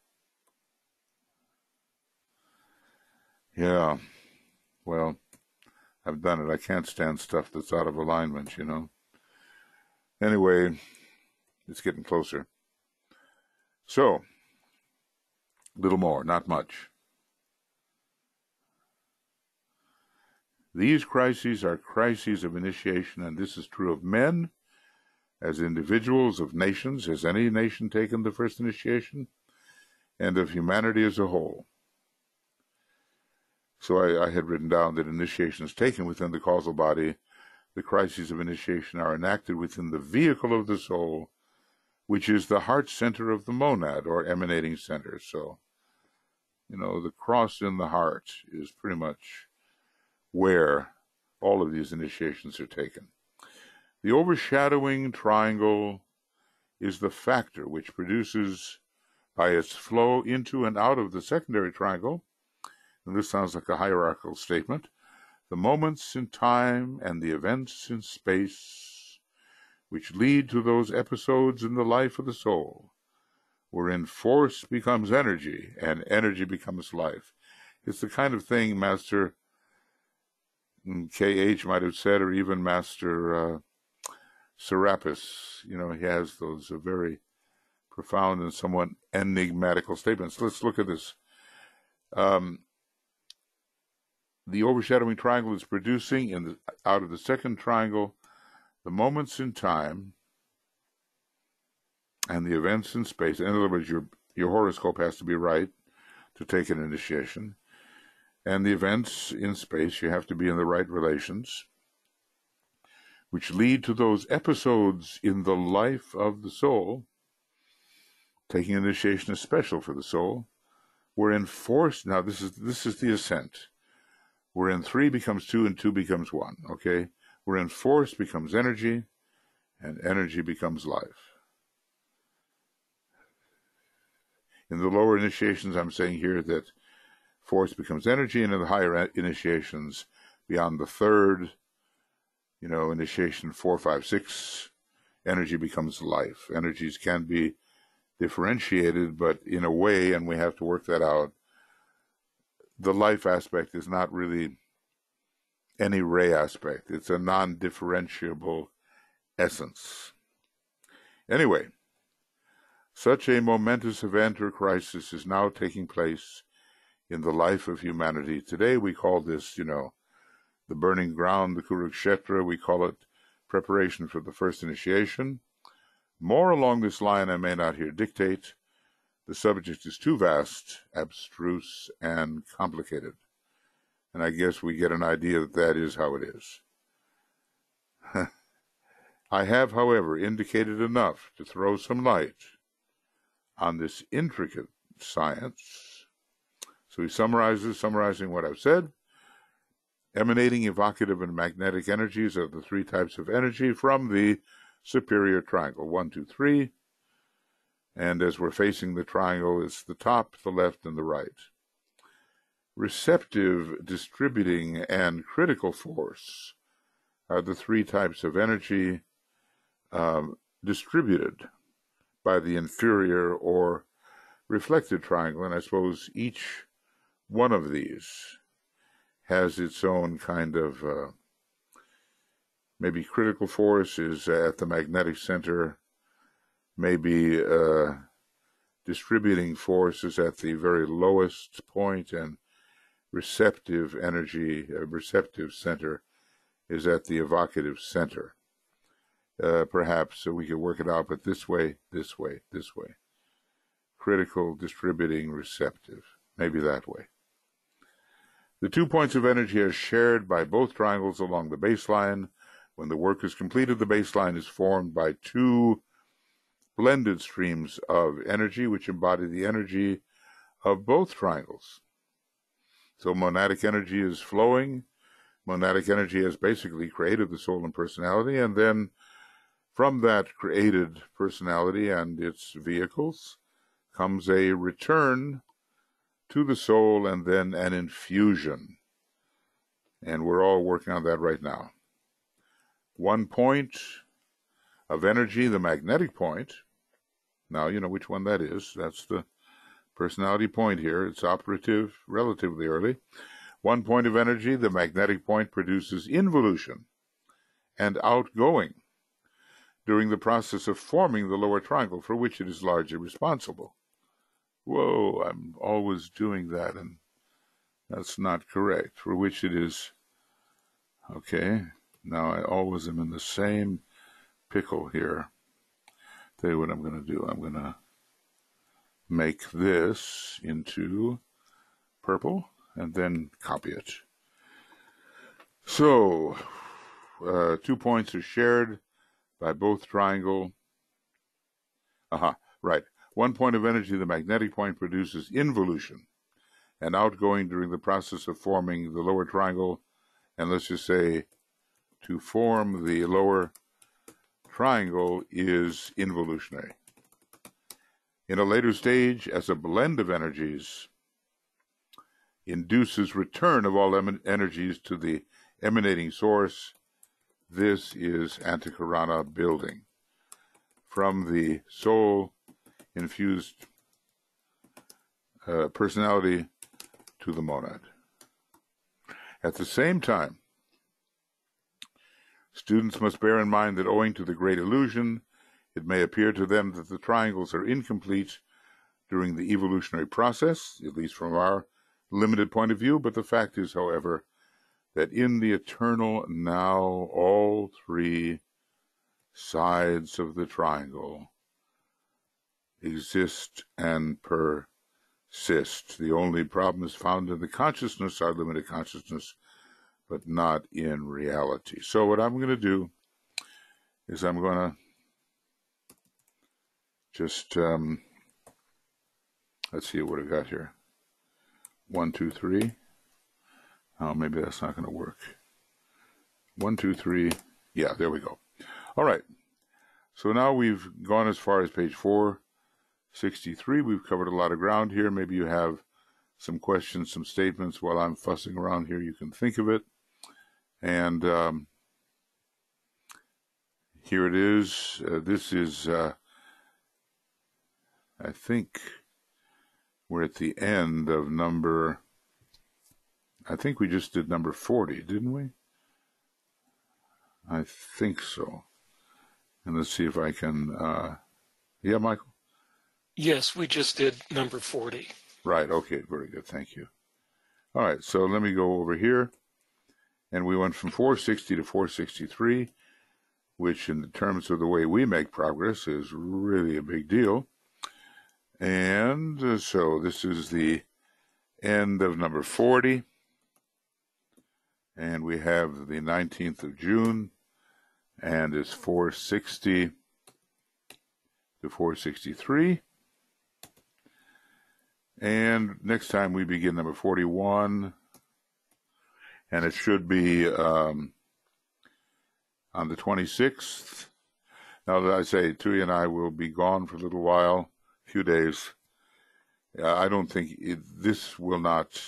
S1: Yeah, well, I've done it. I can't stand stuff that's out of alignment, Anyway, it's getting closer. So, a little more, not much. These crises are crises of initiation, and this is true of men, as individuals, of nations. Has any nation taken the first initiation? And of humanity as a whole. So I had written down that initiation is taken within the causal body. The crises of initiation are enacted within the vehicle of the soul, which is the heart center of the monad, or emanating center. So, the cross in the heart is pretty much where all of these initiations are taken. The overshadowing triangle is the factor which produces, by its flow into and out of the secondary triangle, and this sounds like a hierarchical statement, the moments in time and the events in space which lead to those episodes in the life of the soul, wherein force becomes energy and energy becomes life. It's the kind of thing Master K.H. might have said, or even Master Serapis. He has those very profound and somewhat enigmatical statements. Let's look at this. The overshadowing triangle is producing out of the second triangle the moments in time and the events in space. In other words, your horoscope has to be right to take an initiation. And the events in space, you have to be in the right relations, which lead to those episodes in the life of the soul. Taking initiation is special for the soul. Wherein force, now this is the ascent, wherein 3 becomes 2 and 2 becomes 1, okay? Wherein force becomes energy and energy becomes life. In the lower initiations, I'm saying here that force becomes energy, and in the higher initiations, beyond the third, initiation 4, 5, 6, energy becomes life. Energies can be differentiated, but in a way, and we have to work that out, the life aspect is not really any ray aspect. It's a non-differentiable essence. Anyway, such a momentous event or crisis is now taking place in the life of humanity. Today we call this, the burning ground, the Kurukshetra. We call it preparation for the first initiation. More along this line I may not here dictate. The subject is too vast, abstruse, and complicated. And I guess we get an idea that is how it is. I have, however, indicated enough to throw some light on this intricate science. So he summarizing what I've said. Emanating, evocative, and magnetic energies are the 3 types of energy from the superior triangle, 1, 2, 3. And as we're facing the triangle, it's the top, the left, and the right. Receptive, distributing, and critical force are the 3 types of energy distributed by the inferior or reflected triangle. And I suppose each one of these has its own kind of, maybe critical force is at the magnetic center, maybe distributing force is at the very lowest point, and receptive energy, receptive center is at the evocative center. Perhaps we could work it out, but this way, this way, this way. Critical, distributing, receptive. Maybe that way. The 2 points of energy are shared by both triangles along the baseline. When the work is completed, the baseline is formed by 2 blended streams of energy, which embody the energy of both triangles. So monadic energy is flowing. Monadic energy has basically created the soul and personality, and then from that created personality and its vehicles comes a return to the soul and then an infusion. And we're all working on that right now. 1 point of energy, the magnetic point. Now, you know which one that is. That's the personality point here. It's operative relatively early. 1 point of energy, the magnetic point, produces involution and outgoing during the process of forming the lower triangle, for which it is largely responsible. Whoa, I'm always doing that, and that's not correct. For which it is, okay, now I always am in the same pickle here. Tell you what I'm going to do. I'm going to make this into purple and then copy it. So, 2 points are shared by both triangle. Right. 1 point of energy, the magnetic point, produces involution and outgoing during the process of forming the lower triangle, and let's just say to form the lower triangle is involutionary. In a later stage, as a blend of energies, induces return of all energies to the emanating source. This is antahkarana building. From the soul-infused personality to the monad. At the same time, students must bear in mind that owing to the great illusion, it may appear to them that the triangles are incomplete during the evolutionary process, at least from our limited point of view, but the fact is, however, that in the eternal now, all three sides of the triangle exist and persist. The only problem is found in the consciousness, our limited consciousness, but not in reality. So what I'm going to do is I'm going to just, let's see what I got here. 1, 2, 3. Oh, maybe that's not going to work. 1, 2, 3. Yeah, there we go. All right. So now we've gone as far as page 463. We've covered a lot of ground here. Maybe you have some questions, some statements. While I'm fussing around here, you can think of it. And here it is. This is, I think we're at the end of number, I think we just did number 40, didn't we? I think so. And let's see if I can, yeah, Michael?
S2: Yes, we just did number 40.
S1: Right, okay, very good, thank you. All right, so let me go over here. And we went from 460 to 463, which in terms of the way we make progress is really a big deal. And so this is the end of number 40. And we have the 19th of June, and it's 460 to 463. And next time we begin number 41, and it should be on the 26th. Now that I say, Tui and I will be gone for a little while, a few days. I don't think this will not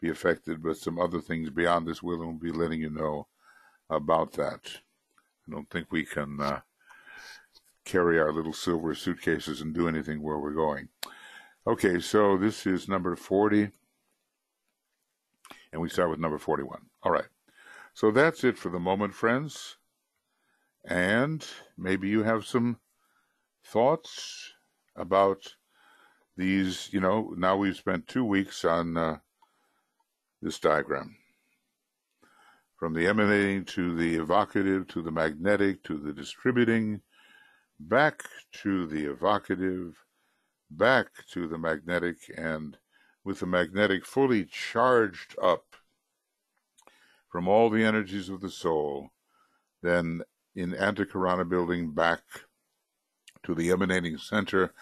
S1: be affected, but some other things beyond this will be letting you know about that. I don't think we can carry our little silver suitcases and do anything where we're going. Okay, so this is number 40, and we start with number 41. All right, so that's it for the moment, friends. And maybe you have some thoughts about these, you know, now we've spent 2 weeks on this diagram. From the emanating to the evocative to the magnetic to the distributing, back to the evocative, back to the magnetic, and with the magnetic fully charged up from all the energies of the soul, then in antahkarana building back to the emanating center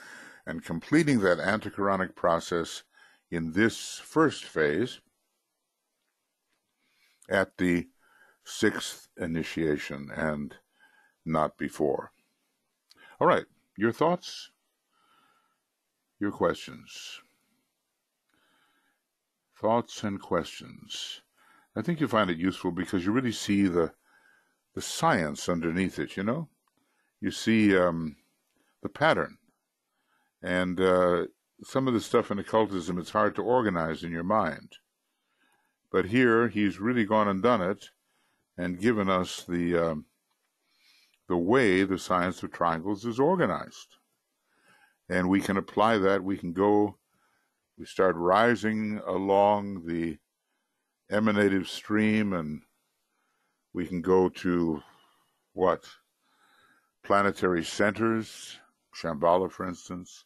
S1: and completing that antahkaranic process in this first phase at the 6th initiation and not before. All right, your thoughts, your questions. Thoughts and questions. I think you find it useful because you really see the science underneath it, you know? You see the pattern. And some of the stuff in occultism, it's hard to organize in your mind. But here, he's really gone and done it and given us the way the science of triangles is organized. And we can apply that. We can go, we start rising along the emanative stream, and we can go to what? Planetary centers, Shambhala, for instance.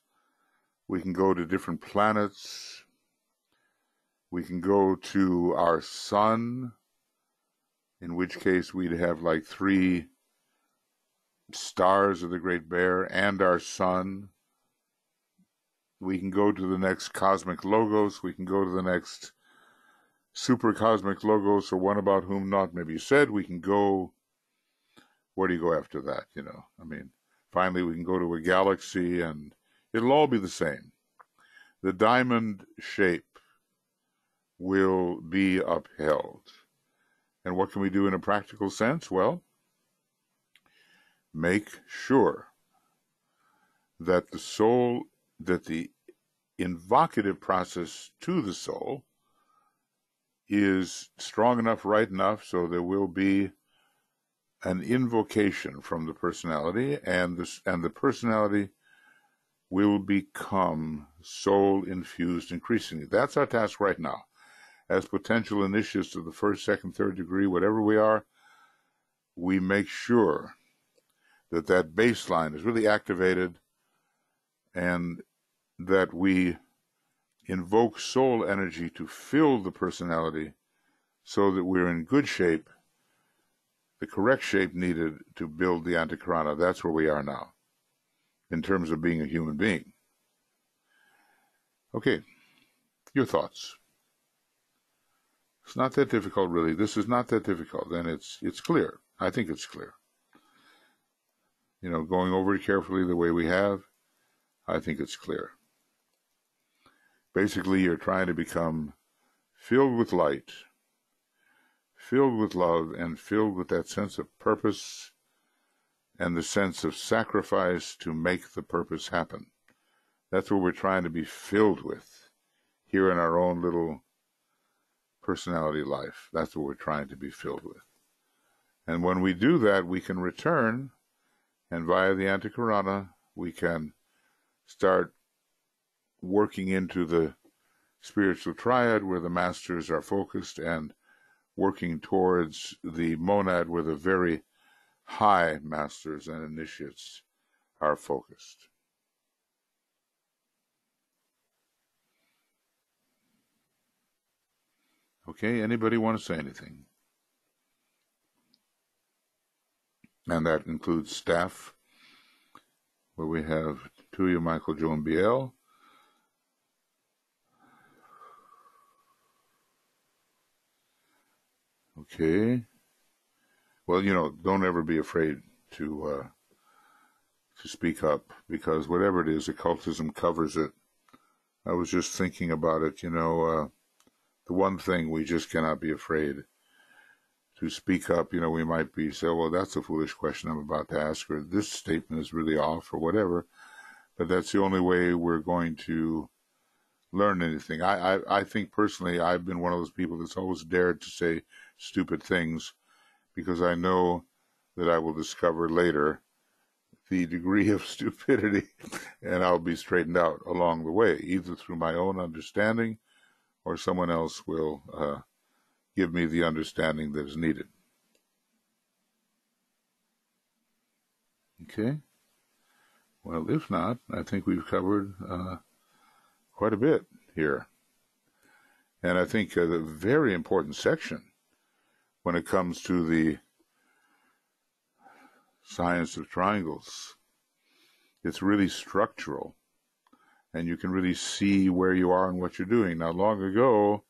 S1: We can go to different planets. We can go to our sun, in which case we'd have like 3 stars of the Great Bear and our sun. We can go to the next cosmic logos. We can go to the next super cosmic logos, or one about whom not may be said, we can go, where do you go after that, I mean, finally we can go to a galaxy and it'll all be the same. The diamond shape will be upheld. And what can we do in a practical sense? Well, make sure that the invocative process to the soul is strong enough, right enough, so there will be an invocation from the personality, and the personality will become soul-infused increasingly. That's our task right now. As potential initiates to the first, second, third degree, whatever we are, we make sure that that baseline is really activated and that we invoke soul energy to fill the personality so that we're in good shape, the correct shape needed to build the antahkarana. That's where we are now in terms of being a human being. Okay, your thoughts. It's not that difficult, really. This is not that difficult, and it's clear. I think it's clear. Going over it carefully the way we have, I think it's clear. Basically, you're trying to become filled with light, filled with love, and filled with that sense of purpose and the sense of sacrifice to make the purpose happen. That's what we're trying to be filled with here in our own little personality life. That's what we're trying to be filled with. And when we do that, we can return, and via the antahkarana, we can start working into the spiritual triad where the masters are focused, and working towards the monad where the very high masters and initiates are focused. Okay, anybody want to say anything? And that includes staff, where we have Tuya, Michael, Joe, and BL. Okay. Well, don't ever be afraid to speak up, because whatever it is, occultism covers it. I was just thinking about it, the one thing we just cannot be afraid to speak up. We might say, well, that's a foolish question I'm about to ask, or this statement is really off, or whatever. But that's the only way we're going to learn anything. I think personally, I've been one of those people that's always dared to say stupid things, because I know that I will discover later the degree of stupidity, and I'll be straightened out along the way, either through my own understanding or someone else will give me the understanding that is needed. Okay? Well, if not, I think we've covered quite a bit here. And I think the very important section when it comes to the science of triangles, it's really structural, and you can really see where you are and what you're doing. Now, long ago,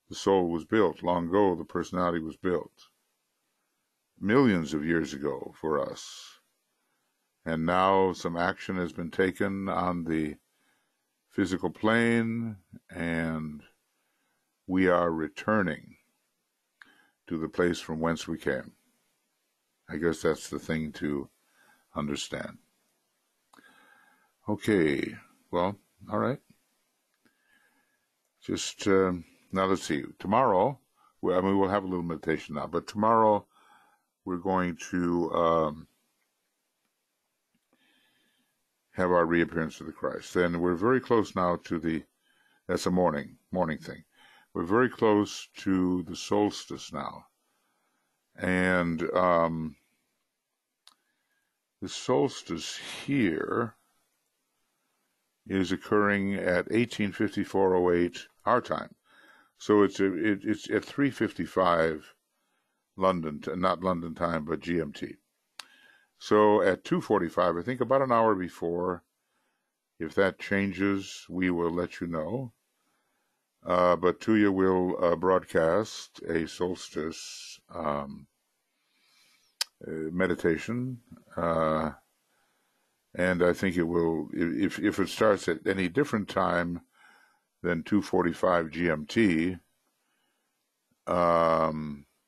S1: the soul was built. Long ago, the personality was built. Millions of years ago for us. And now some action has been taken on the physical plane, and we are returning to the place from whence we came. I guess that's the thing to understand. Okay, well, all right. Just, now let's see. Tomorrow, we'll have a little meditation now, but tomorrow we're going to have our reappearance of the Christ. And we're very close now to that's a morning thing. We're very close to the solstice now. And the solstice here is occurring at 1854:08 our time. So it's at 3:55 London, not London time, but GMT. So at 2:45, I think about an hour before, if that changes, we will let you know. But Tuya will broadcast a solstice meditation, and I think it will, if it starts at any different time than 2:45 GMT,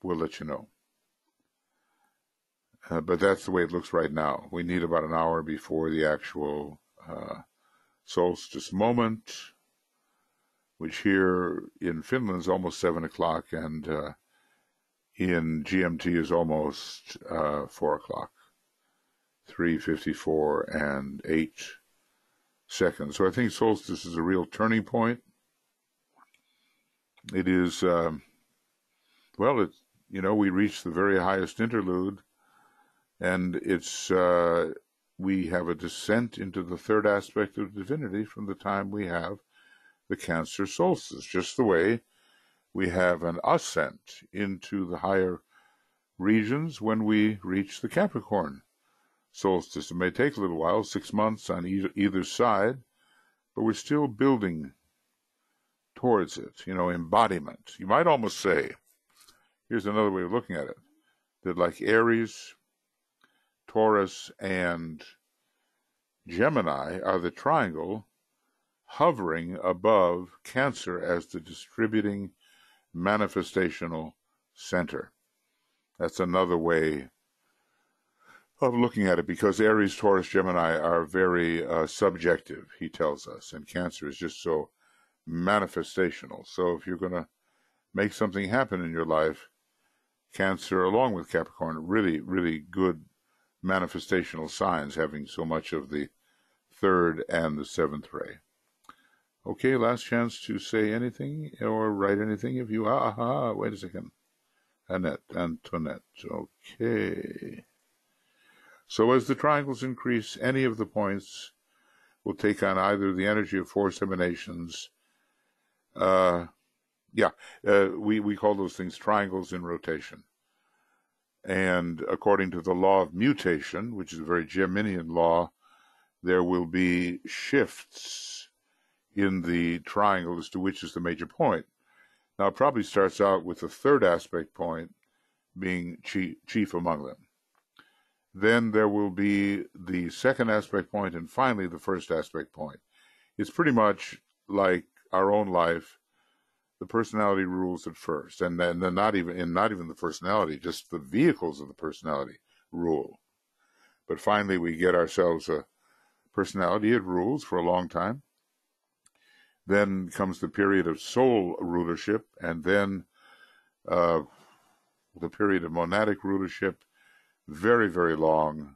S1: we'll let you know. But that's the way it looks right now. We need about an hour before the actual solstice moment, which here in Finland is almost 7 o'clock, and in GMT is almost 4 o'clock, 3:54 and 8 seconds. So I think solstice is a real turning point. It is, well, we reached the very highest interlude, and it's, we have a descent into the third aspect of divinity from the time we have the Cancer solstice, just the way we have an ascent into the higher regions when we reach the Capricorn solstice. It may take a little while, 6 months on either side, but we're still building towards it, embodiment. You might almost say, here's another way of looking at it, that like Aries, Taurus, and Gemini are the triangle hovering above Cancer as the distributing manifestational center. That's another way of looking at it, because Aries, Taurus, Gemini are very subjective, he tells us, and Cancer is just so manifestational. So if you're going to make something happen in your life, Cancer, along with Capricorn, really, really good manifestational signs, having so much of the third and the seventh ray. Okay, last chance to say anything or write anything if you... wait a second. Antoinette. Okay. So as the triangles increase, any of the points will take on either the energy of force emanations. We call those things triangles in rotation. And according to the law of mutation, which is a very Geminian law, there will be shifts in the triangle as to which is the major point. Now, it probably starts out with the third aspect point being chief among them. Then there will be the second aspect point, and finally the first aspect point. It's pretty much like our own life. The personality rules at first, and then not even the personality, just the vehicles of the personality rule. But finally we get ourselves a personality. It rules for a long time. Then comes the period of soul rulership, and then the period of monadic rulership, very, very long,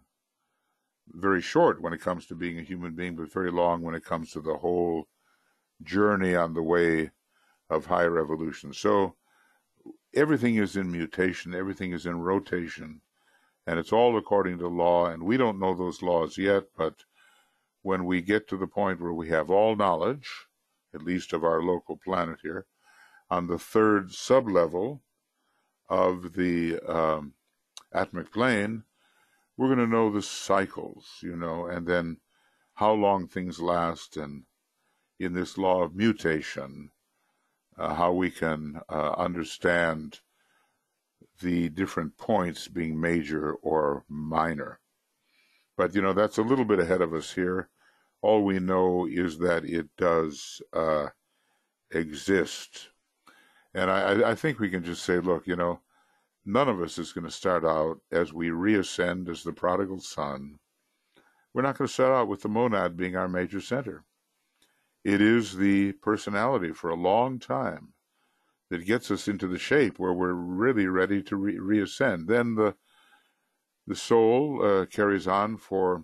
S1: very short when it comes to being a human being, but very long when it comes to the whole journey on the way of higher evolution. So everything is in mutation, everything is in rotation, and it's all according to law, and we don't know those laws yet, but when we get to the point where we have all knowledge, at least of our local planet here, on the third sub-level of the atomic plane, we're going to know the cycles, and then how long things last, and in this law of mutation, how we can understand the different points being major or minor. But, that's a little bit ahead of us here. All we know is that it does exist. And I think we can just say, look, none of us is going to start out as we reascend as the prodigal son. We're not going to start out with the monad being our major center. It is the personality for a long time that gets us into the shape where we're really ready to reascend. Then the soul carries on for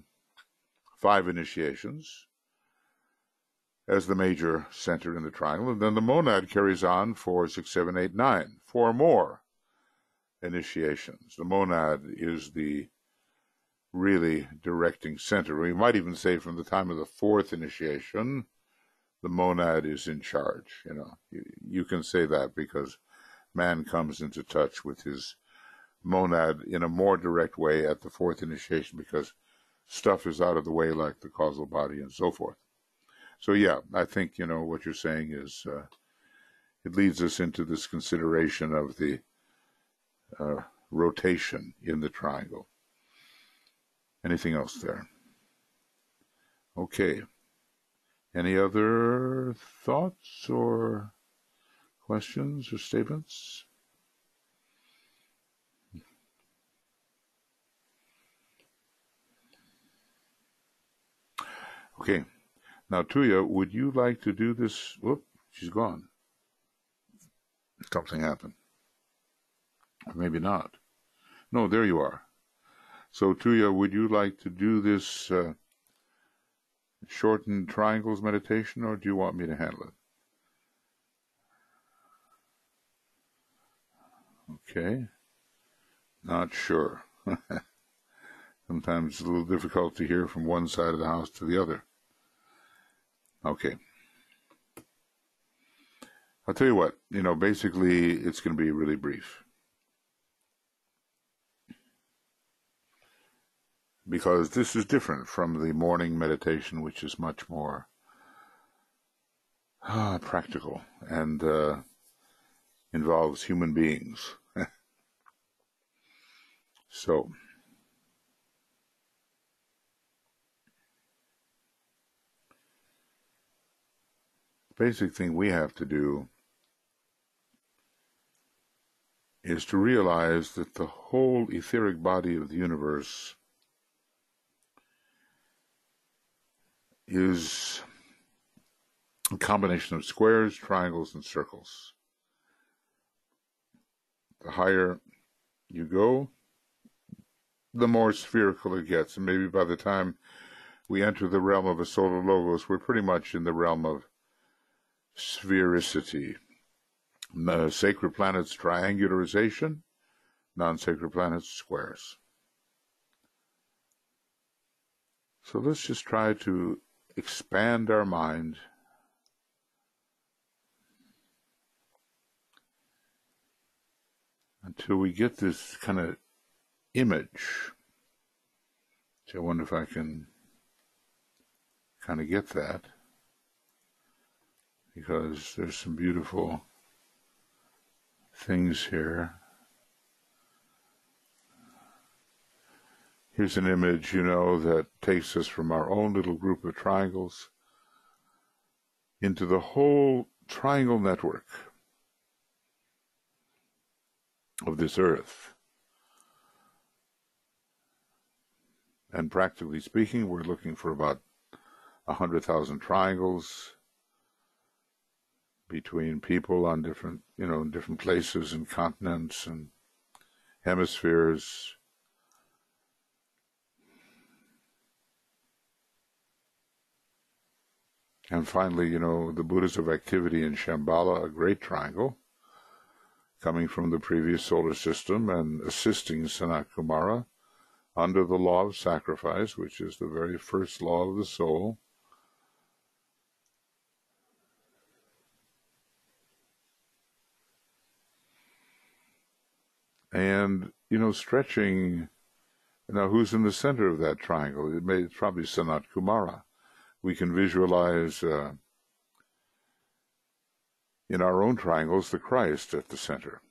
S1: 5 initiations as the major center in the triangle, and then the monad carries on for 6, 7, 8, 9, 4 more initiations. The monad is the really directing center. We might even say from the time of the 4th initiation, the monad is in charge. You can say that because man comes into touch with his monad in a more direct way at the 4th initiation, because stuff is out of the way, like the causal body and so forth. So yeah, I think what you're saying is it leads us into this consideration of the rotation in the triangle. Anything else there? Okay. Any other thoughts or questions or statements? Okay. Now, Tuya, would you like to do this? Whoop, she's gone. Something happened. Or maybe not. No, there you are. So, Tuya, would you like to do this shortened triangles meditation, or do you want me to handle it? Okay. Not sure. Sometimes it's a little difficult to hear from one side of the house to the other. Okay. I'll tell you what, basically it's going to be really brief. Because this is different from the morning meditation, which is much more practical and involves human beings. So, the basic thing we have to do is to realize that the whole etheric body of the universe is a combination of squares, triangles, and circles. The higher you go, the more spherical it gets. And maybe by the time we enter the realm of a solar logos, we're pretty much in the realm of sphericity. Sacred planets, triangularization, non-sacred planets, squares. So let's just try to expand our mind until we get this kind of image. So I wonder if I can kind of get that, because there's some beautiful things here. Here's an image, that takes us from our own little group of triangles into the whole triangle network of this earth. And practically speaking, we're looking for about 100,000 triangles between people on different, different places and continents and hemispheres. And finally, the Buddhas of activity in Shambhala, a great triangle, coming from the previous solar system and assisting Sanat Kumara under the law of sacrifice, which is the very first law of the soul. And, stretching, now who's in the center of that triangle? It's probably Sanat Kumara. We can visualize in our own triangles the Christ at the center.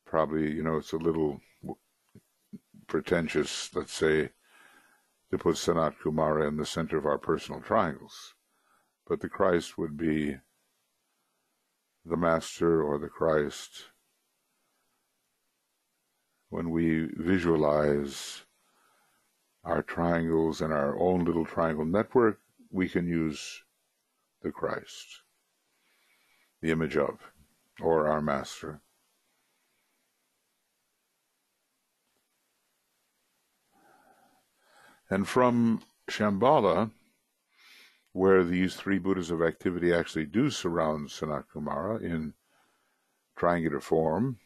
S1: Probably, it's a little pretentious, let's say, to put Sanat Kumara in the center of our personal triangles. But the Christ would be the Master or the Christ. When we visualize our triangles and our own little triangle network, we can use the Christ, the image of, or our Master. And from Shambhala, where these three Buddhas of activity actually do surround Sanat Kumara in triangular form,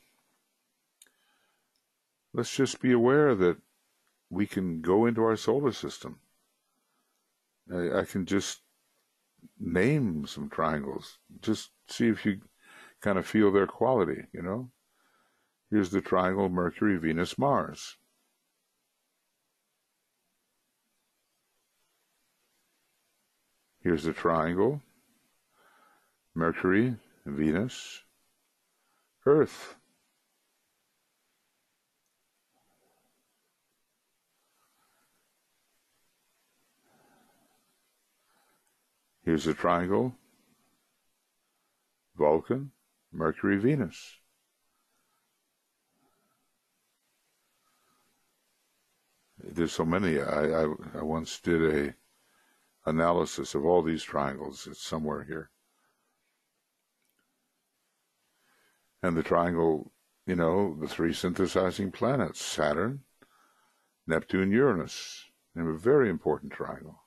S1: let's just be aware that we can go into our solar system. I can just name some triangles. Just see if you kind of feel their quality, Here's the triangle Mercury, Venus, Mars. Here's the triangle Mercury, Venus, Earth. Here's a triangle, Vulcan, Mercury, Venus. There's so many. I once did a analysis of all these triangles. It's somewhere here. And the triangle, the three synthesizing planets, Saturn, Neptune, Uranus, and a very important triangle.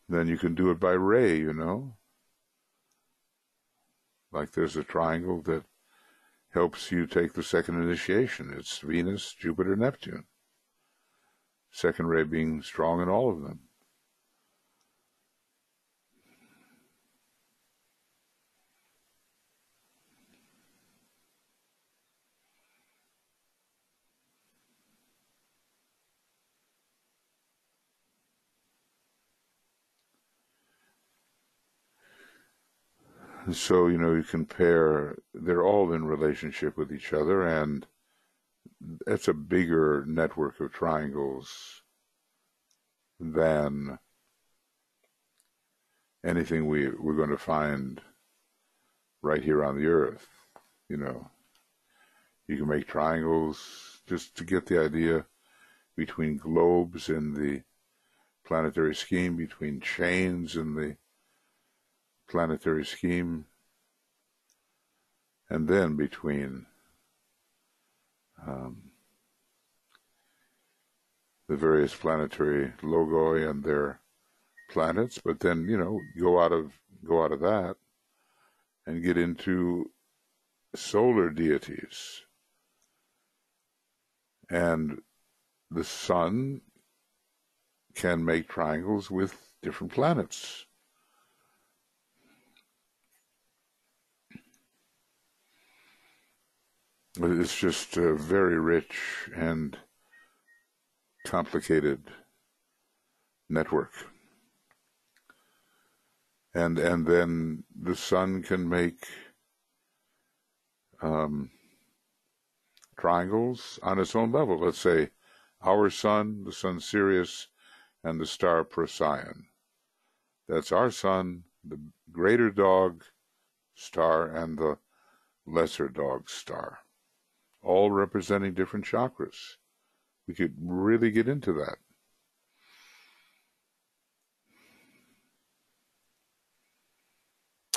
S1: Then you can do it by ray, Like there's a triangle that helps you take the second initiation. It's Venus, Jupiter, Neptune. Second ray being strong in all of them. And so, you compare, they're all in relationship with each other, and it's a bigger network of triangles than anything we're going to find right here on the Earth. You can make triangles just to get the idea between globes in the planetary scheme, between chains in the planetary scheme, and then between the various planetary logoi and their planets. But then go out of that and get into solar deities, and the sun can make triangles with different planets. It's just a very rich and complicated network. And then the sun can make triangles on its own level. Let's say our sun, the sun Sirius, and the star Procyon. That's our sun, the greater dog star, and the lesser dog star, all representing different chakras. We could really get into that.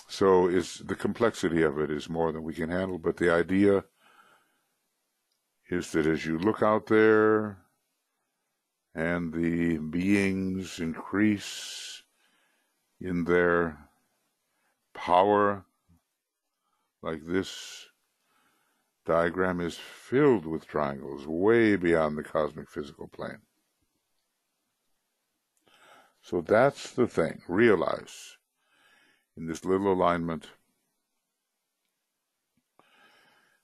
S1: So the complexity of it is more than we can handle, but the idea is that as you look out there and the beings increase in their power, like this diagram is filled with triangles way beyond the cosmic physical plane. So that's the thing. Realize in this little alignment,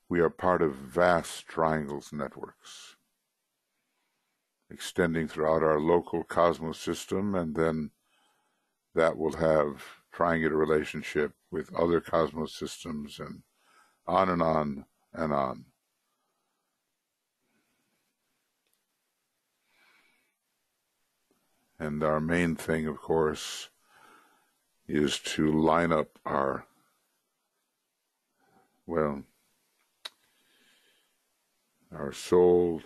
S1: we are part of vast triangles networks, extending throughout our local cosmos system, and then that will have triangular relationship with other cosmos systems, and on and on and on. And our main thing, of course, is to line up our soul,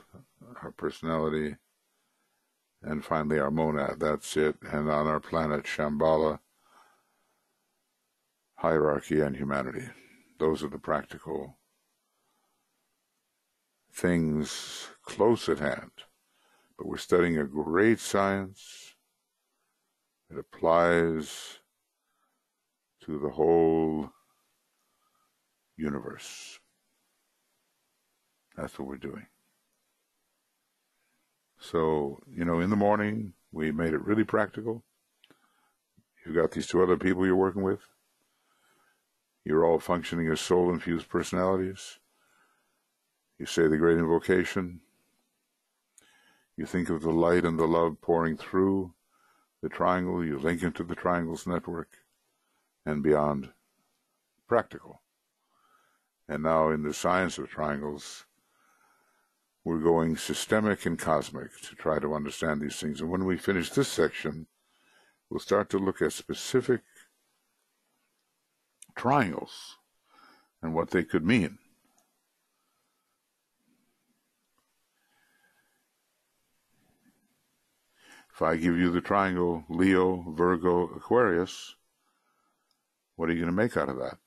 S1: our personality, and finally our monad. That's it. And on our planet, Shambhala, hierarchy and humanity. Those are the practical things close at hand. But we're studying a great science. It applies to the whole universe. That's what we're doing. So, in the morning, we made it really practical. You've got these two other people you're working with. You're all functioning as soul-infused personalities. You say the great invocation. You think of the light and the love pouring through the triangle, you link into the triangle's network, and beyond. Practical. And now in the science of triangles, we're going systemic and cosmic to try to understand these things. And when we finish this section, we'll start to look at specific triangles and what they could mean. If I give you the triangle Leo, Virgo, Aquarius, what are you going to make out of that?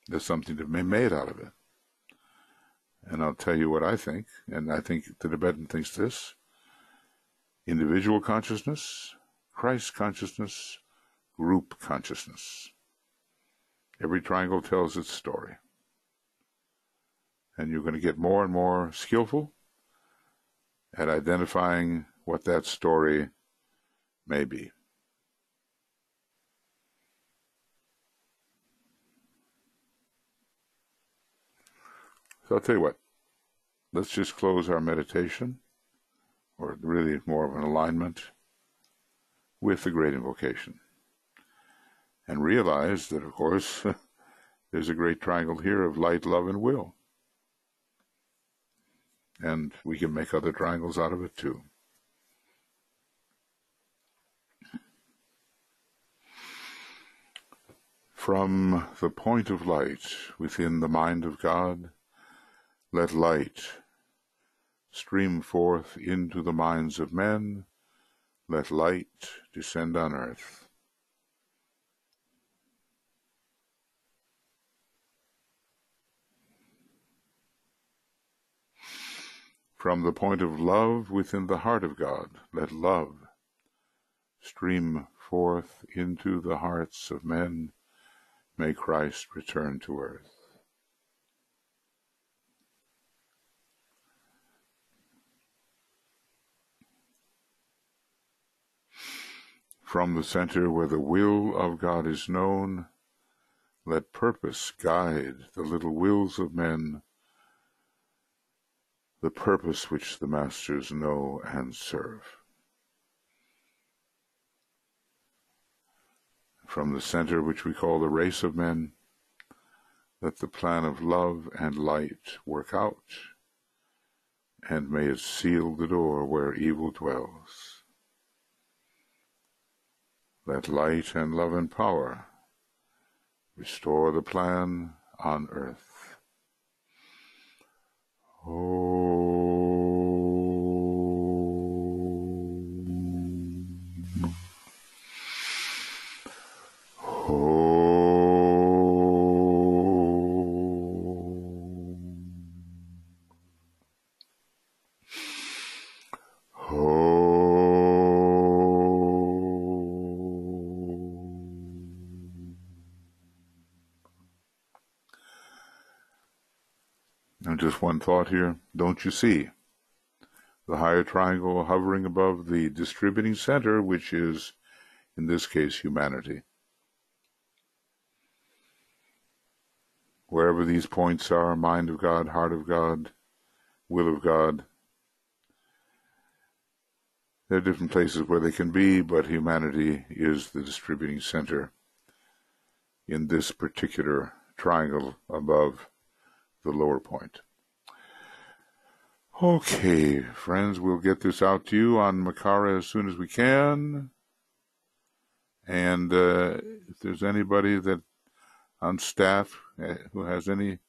S1: There's something to be made out of it. And I'll tell you what I think, and I think the Tibetan thinks this: individual consciousness, Christ consciousness, group consciousness. Every triangle tells its story. And you're going to get more and more skillful at identifying what that story may be. So I'll tell you what, let's just close our meditation, or really more of an alignment, with the great invocation. And realize that, of course, there's a great triangle here of light, love, and will. And we can make other triangles out of it too. From the point of light within the mind of God, let light stream forth into the minds of men. Let light descend on earth. From the point of love within the heart of God, let love stream forth into the hearts of men. May Christ return to earth. From the center where the will of God is known, let purpose guide the little wills of men, the purpose which the masters know and serve. From the center which we call the race of men, let the plan of love and light work out, and may it seal the door where evil dwells. Let light and love and power restore the plan on earth. And just one thought here, don't you see the higher triangle hovering above the distributing center, which is, in this case, humanity? Wherever these points are, mind of God, heart of God, will of God, there are different places where they can be, but humanity is the distributing center in this particular triangle above the lower point. Okay, friends, we'll get this out to you on Makara as soon as we can. And if there's anybody that on staff who has any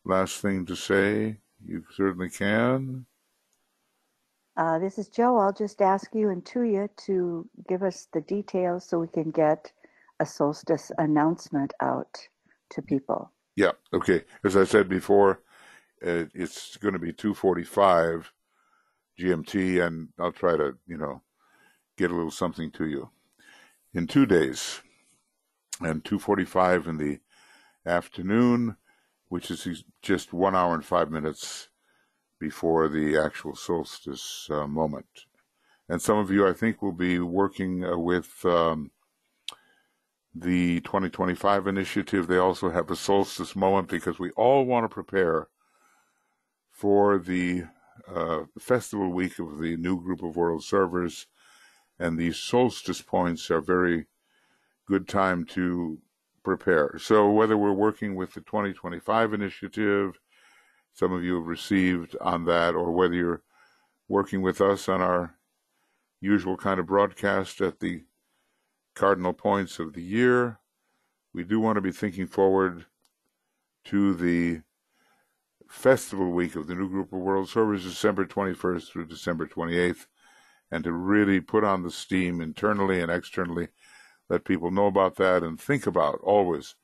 S1: last thing to say, you certainly can.
S3: This is Joe. I'll just ask you and Tuya to give us the details so we can get a solstice announcement out to people.
S1: Yeah, okay. As I said before, it's going to be 2:45 GMT, and I'll try to, get a little something to you in 2 days. And 2:45 in the afternoon, which is just 1 hour and 5 minutes before the actual solstice moment. And some of you, I think, will be working with the 2025 initiative. They also have a solstice moment because we all want to prepare for the festival week of the new group of world servers, and these solstice points are very good time to prepare. So whether we're working with the 2025 initiative, some of you have received on that, or whether you're working with us on our usual kind of broadcast at the cardinal points of the year, we do want to be thinking forward to the festival week of the new group of world servers, December 21st through December 28th, and to really put on the steam internally and externally, let people know about that, and think about always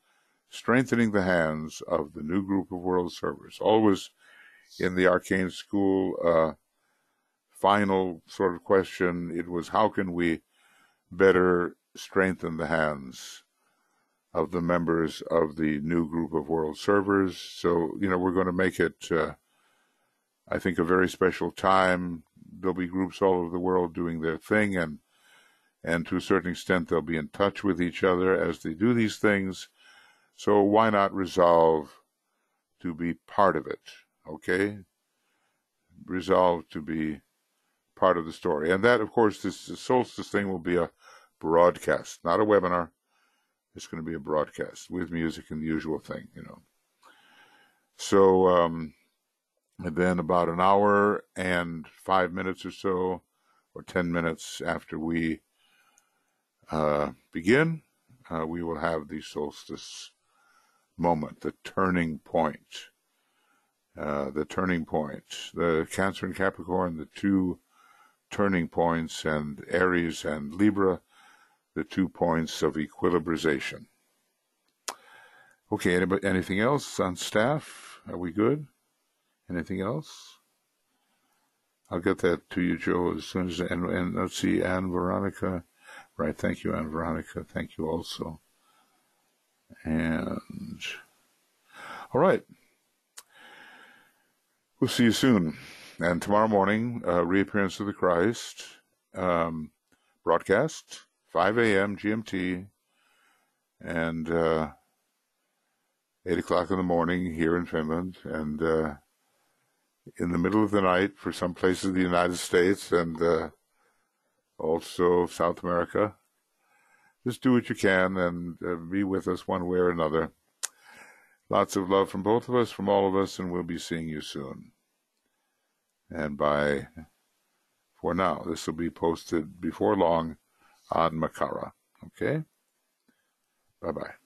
S1: strengthening the hands of the new group of world servers. Always in the arcane school final sort of question, it was how can we better strengthen the hands of the members of the new group of world servers. So, we're going to make it, I think, a very special time. There'll be groups all over the world doing their thing, and to a certain extent, they'll be in touch with each other as they do these things. So why not resolve to be part of it, okay? Resolve to be part of the story. And that, of course, this solstice thing will be a broadcast, not a webinar. It's going to be a broadcast with music and the usual thing, So, and then about an hour and 5 minutes or so, or 10 minutes after we begin, we will have the solstice moment, the turning point. The Cancer and Capricorn, the two turning points, and Aries and Libra, the 2 points of equilibrization. Okay, anything else on staff? Are we good? Anything else? I'll get that to you, Joe, as soon as, and let's see, Anne Veronica. Right, thank you, Anne Veronica. Thank you also. And, all right. We'll see you soon. And tomorrow morning, Reappearance of the Christ, broadcast, 5 a.m. GMT, and 8 o'clock in the morning here in Finland, and in the middle of the night for some places of the United States and also South America. Just do what you can and be with us one way or another. Lots of love from both of us, from all of us, and we'll be seeing you soon. And for now, this will be posted before long on Makara. Okay? Bye-bye.